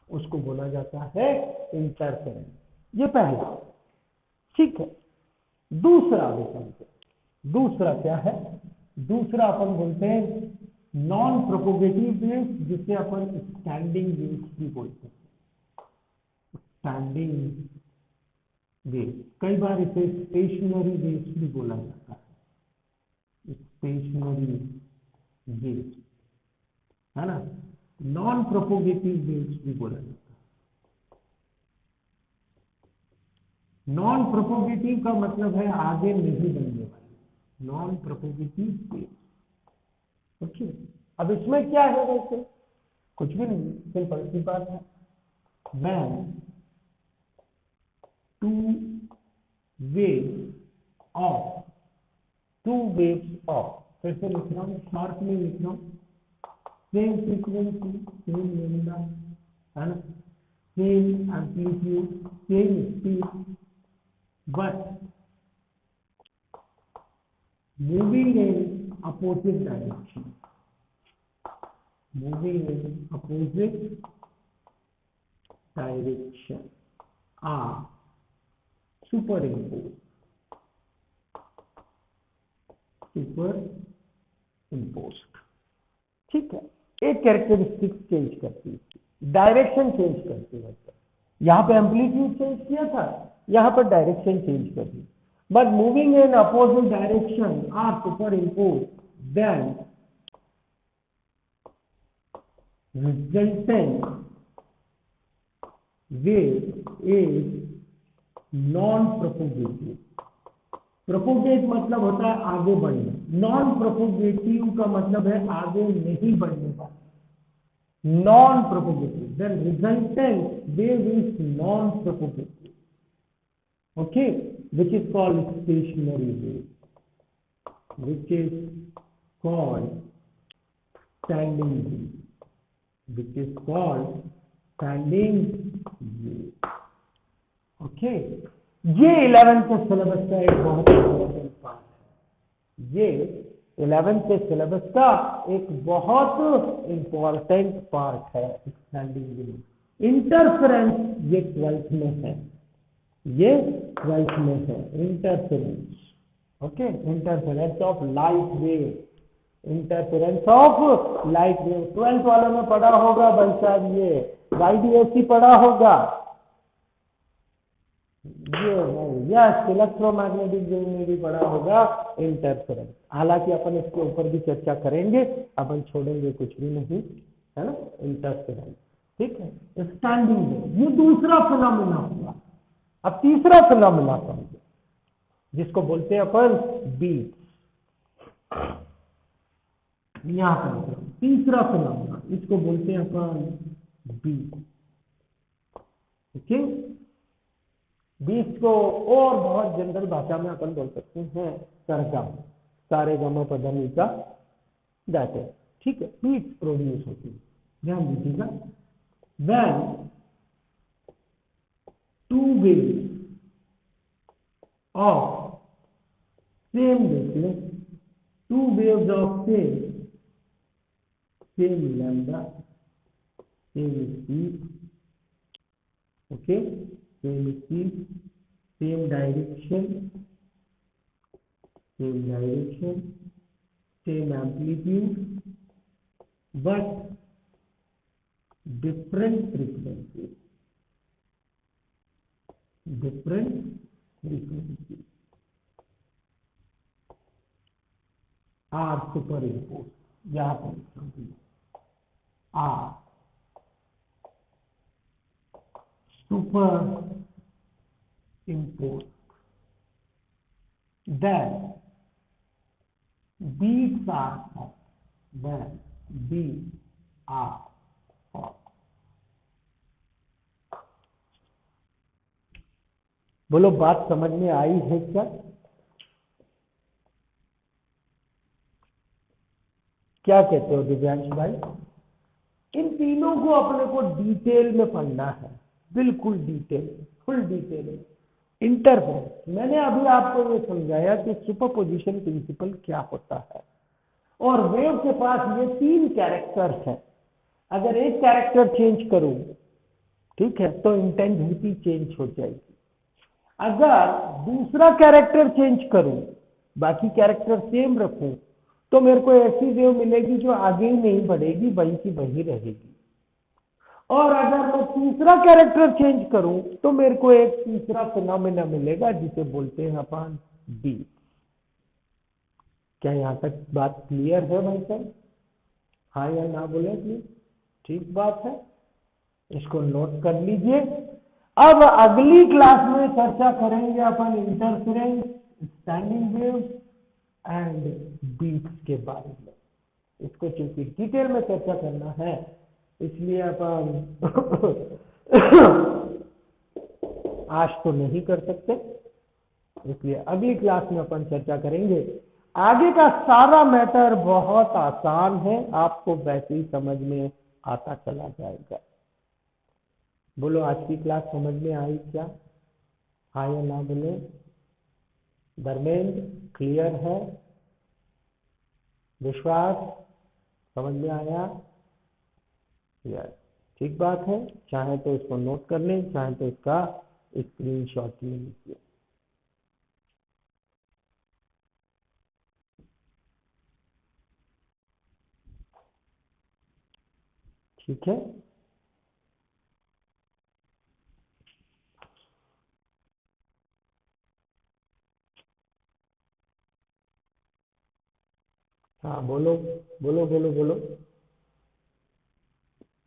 उसको बोला जाता है इंटरफेरेंस। ये पहला, ठीक है। दूसरा देखते, दूसरा क्या है? दूसरा अपन बोलते हैं नॉन प्रोपोगेटिव वेव्स, जिसे अपन स्टैंडिंग वेव्स भी बोलते हैं। स्टैंडिंग वेव, कई बार इसे स्टेशनरी वेव्स भी बोला जाता है, स्टेशनरी वेव्स, है ना। नॉन प्रोपोगेटिव वेव्स भी बोला जाता है। नॉन प्रोपोगेटिव का मतलब है आगे नहीं बढ़ने वाली, नॉन प्रोपोगेटिव वेव्स। ओके, अब इसमें क्या है? वैसे कुछ भी नहीं, सिंपल सी बात है। व्हेन टू वेव्स ऑफ, फिर से लिख रहा हूँ, शॉर्ट में लिख रहा हूँ, सेम फ्रीक्वेंसी, सेम लेमडा, है ना, same amplitude, same speed, but moving in opposite direction, are superimposed, ठीक है। एक कैरेक्टरिस्टिक चेंज करती है, डायरेक्शन चेंज करती है। यहाँ पे एम्पलीट्यूड चेंज किया था, यहाँ पर डायरेक्शन चेंज कर दी, but moving in opposite direction are superimpose, then resultant wave is non propagative. Propagate मतलब होता है आगे बढ़ना, नॉन प्रोपोगेटिव का मतलब है आगे नहीं बढ़ने वाला, non propagative, then resultant wave is non propagative. Okay, which is called stationary wave, which is called standing wave, which is called standing wave. Okay, ये 11th के सिलेबस का एक बहुत इंपॉर्टेंट पार्ट है। ये 11th के सिलेबस का एक बहुत इंपॉर्टेंट पार्ट है स्टैंडिंग वेव। इंटरफेरेंस ये 12th में है, ये 12th में है। Interference, okay, interference of light wave, interference of light wave 12th वालों ने पढ़ा होगा भाई साहब, ये YDAC पढ़ा होगा, ये यस, इलेक्ट्रोमैग्नेटिक वेव में भी पढ़ा होगा इंटरफेरेंस। हालांकि अपन इसके ऊपर भी चर्चा करेंगे, अपन छोड़ेंगे कुछ भी नहीं, है ना, इंटरफेरेंस। ठीक है, स्टैंडिंग वेव ये दूसरा फिनोमेना हुआ। अब तीसरा फिनोमेना समझो, जिसको बोलते हैं अपन बीट। यहां पर तीसरा फिनोमेना, इसको बोलते हैं अपन बीट। ओके, बीट को और बहुत जनरल भाषा में अपन बोल सकते हैं सरगम, सारे गम पधनी का जाते हैं। ठीक है, बीट प्रोड्यूस होती है। ध्यान दीजिएगा, when two waves of same wavelength, two waves of same lambda, same speed, okay, same speed, same direction, same amplitude, but different frequencies, are superimposed। यहाँ पर are superimposed, then beats are formed, बोलो बात समझ में आई है क्या? क्या कहते हो दिव्यांश भाई? इन तीनों को अपने को डिटेल में पढ़ना है, बिल्कुल डिटेल, फुल डिटेल। इंटरफेरेंस, मैंने अभी आपको ये समझाया कि सुपरपोजिशन प्रिंसिपल क्या होता है, और वेव के पास ये 3 कैरेक्टर्स हैं। अगर एक कैरेक्टर चेंज करूं, ठीक है, तो इंटेंसिटी चेंज हो जाएगी। अगर दूसरा कैरेक्टर चेंज करूं, बाकी कैरेक्टर सेम रखूं, तो मेरे को ऐसी वेव मिलेगी जो आगे ही नहीं बढ़ेगी, वहीं की वहीं रहेगी। और अगर मैं तीसरा कैरेक्टर चेंज करूं, तो मेरे को एक तीसरा फिनोमेना मिलेगा जिसे बोलते हैं अपन बीट। क्या यहां तक बात क्लियर है भाई साहब? हाँ या ना बोले प्लीज। ठीक बात है, इसको नोट कर लीजिए। अब अगली क्लास में चर्चा करेंगे अपन interference, standing wave and beats के बारे में। इसको चूंकि डिटेल में चर्चा करना है, इसलिए अपन आज तो नहीं कर सकते, इसलिए अगली क्लास में अपन चर्चा करेंगे। आगे का सारा मैटर बहुत आसान है, आपको वैसे ही समझ में आता चला जाएगा। बोलो आज की क्लास समझ में आई क्या? हाँ या ना बोले? धर्मेंद्र क्लियर है? विश्वास समझ में आया? यस, ठीक बात है। चाहे तो इसको नोट कर लें, चाहे तो इसका स्क्रीनशॉट ले लीजिए। ठीक है, हाँ बोलो बोलो बोलो बोलो।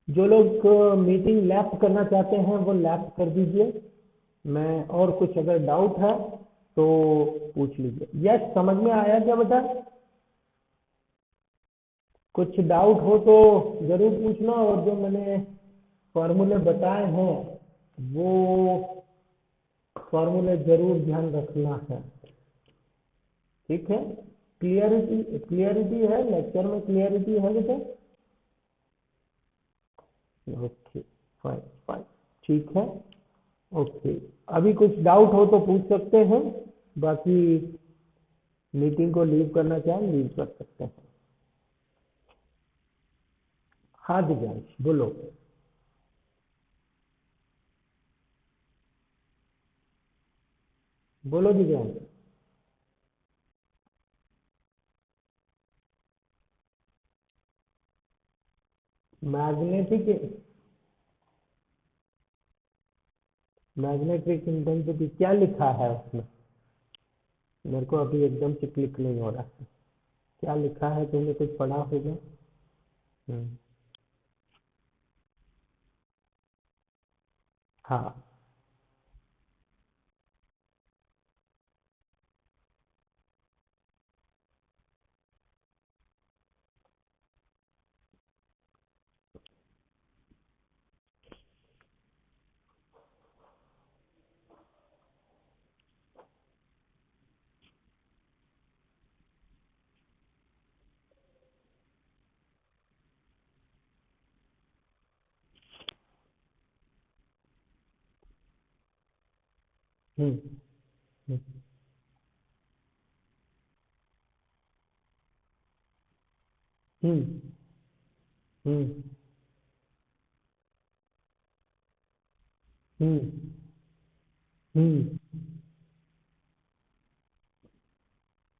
जो लोग मीटिंग लेफ्ट करना चाहते हैं वो लेफ्ट कर दीजिए। मैं और कुछ अगर डाउट है तो पूछ लीजिए। यस, समझ में आया क्या बेटा? कुछ डाउट हो तो जरूर पूछना, और जो मैंने फॉर्मूले बताए हैं वो फॉर्मूला जरूर ध्यान रखना है, ठीक है। क्लियरिटी है, लेक्चर में क्लियरिटी है बेटा? ओके, फाइन फाइन, ठीक है, ओके। अभी कुछ डाउट हो तो पूछ सकते हैं, बाकी मीटिंग को लीव करना चाहें लीव कर सकते हैं। हाँ दिव्यांश बोलो। बोलो दिव्यांश। मैग्नेटिक मैग्नेटिक इंटेंसिटी क्या लिखा है उसमें? मेरे को अभी एकदम से क्लिक नहीं हो रहा है, क्या लिखा है? तुमने कुछ पढ़ा होगा। हम्म, हाँ। हम्म हम्म हम्म हम्म हम्म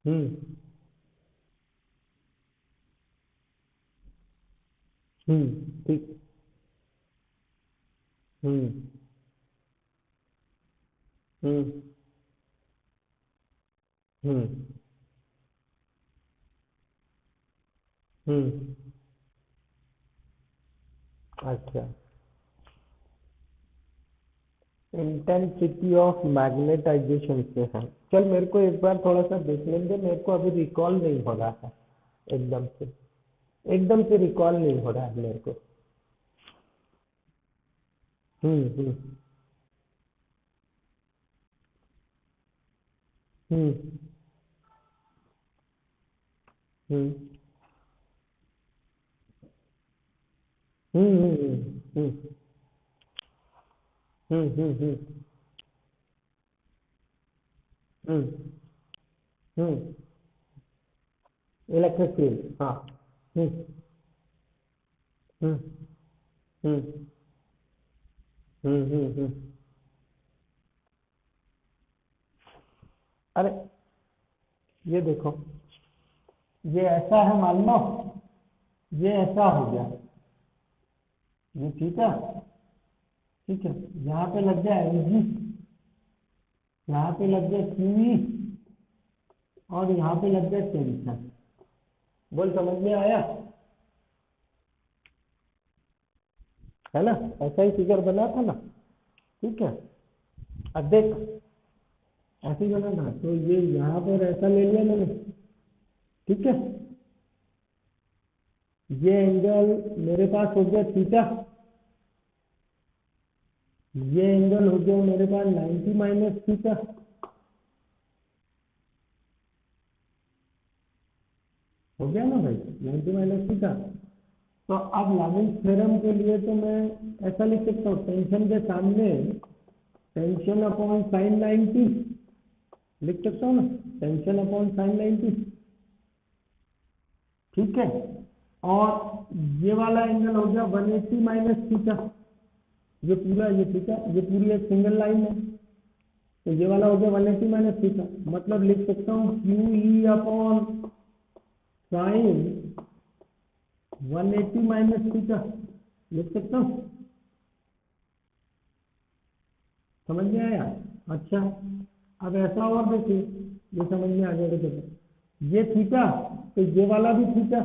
हम्म हम्म ठीक। हम्म हम्म हम्म हम्म अच्छा, इंटेंसिटी ऑफ मैग्नेटाइजेशन से है। चल मेरे को एक बार थोड़ा सा देख लेंगे, मेरे को अभी रिकॉल नहीं हो रहा है एकदम से, एकदम से रिकॉल नहीं हो रहा है मेरे को। हम्म हम्म हम्म हम्म हम्म हम्म हम्म हम्म हम्म इलेक्ट्रिक फील्ड, हाँ। हम्म हम्म हम्म हम्म। अरे ये देखो, ये ऐसा है मान लो, ये ऐसा हो गया, ये ठीक है, ठीक है। यहाँ पे लग गया एनर्जी, यहाँ पे लग गया क्यूई, और यहाँ पे लग गया टेंशन। बोल समझ में आया? है ना? ऐसा ही फिगर बना था ना, ठीक है। अब देख, ऐसे ही बना था, तो ये यहाँ पर ऐसा ले लिया मैंने, ठीक है। ये एंगल मेरे पास हो गया थीटा, ये एंगल हो गया मेरे पास 90 माइनस थीटा, हो गया ना भाई, 90 माइनस थीटा। तो अब लामिन थ्योरम के लिए तो मैं ऐसा लिख सकता हूँ, टेंशन के सामने टेंशन अपॉन साइन 90, लिख सकता हूँ ना, टेंशन अपॉन साइन 90, ठीक है। और ये वाला एंगल हो गया 180 माइनस थीटा, ये पूरा, ये थीटा, ये पूरी एक सिंगल लाइन है, तो ये वाला हो गया 180 माइनस थीटा। मतलब लिख सकता हूँ Q E upon sine 180 minus theta, लिख सकता हूँ। समझ में आया? अच्छा, अब ऐसा और देखिए, ये समझ में आ जाएगा। देखो ये थीटा, तो ये वाला भी थीटा,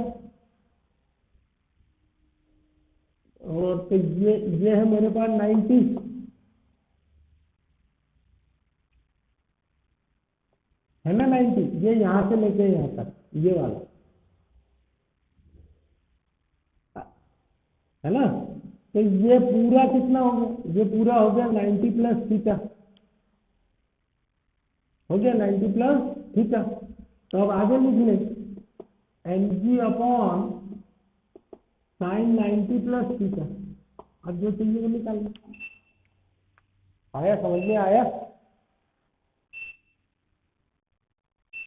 और तो ये है मेरे पास 90, है ना 90, ये यहाँ से लेके यहाँ तक, ये वाला, है ना? तो ये पूरा कितना हो गया? ये पूरा हो गया 90 प्लस थीटा, हो गया 90 प्लस थीटा। तो अब आगे लिख लें mg upon sine 90 plus theta. अब जो चाहिए वो निकाल लो। आया समझ में आया?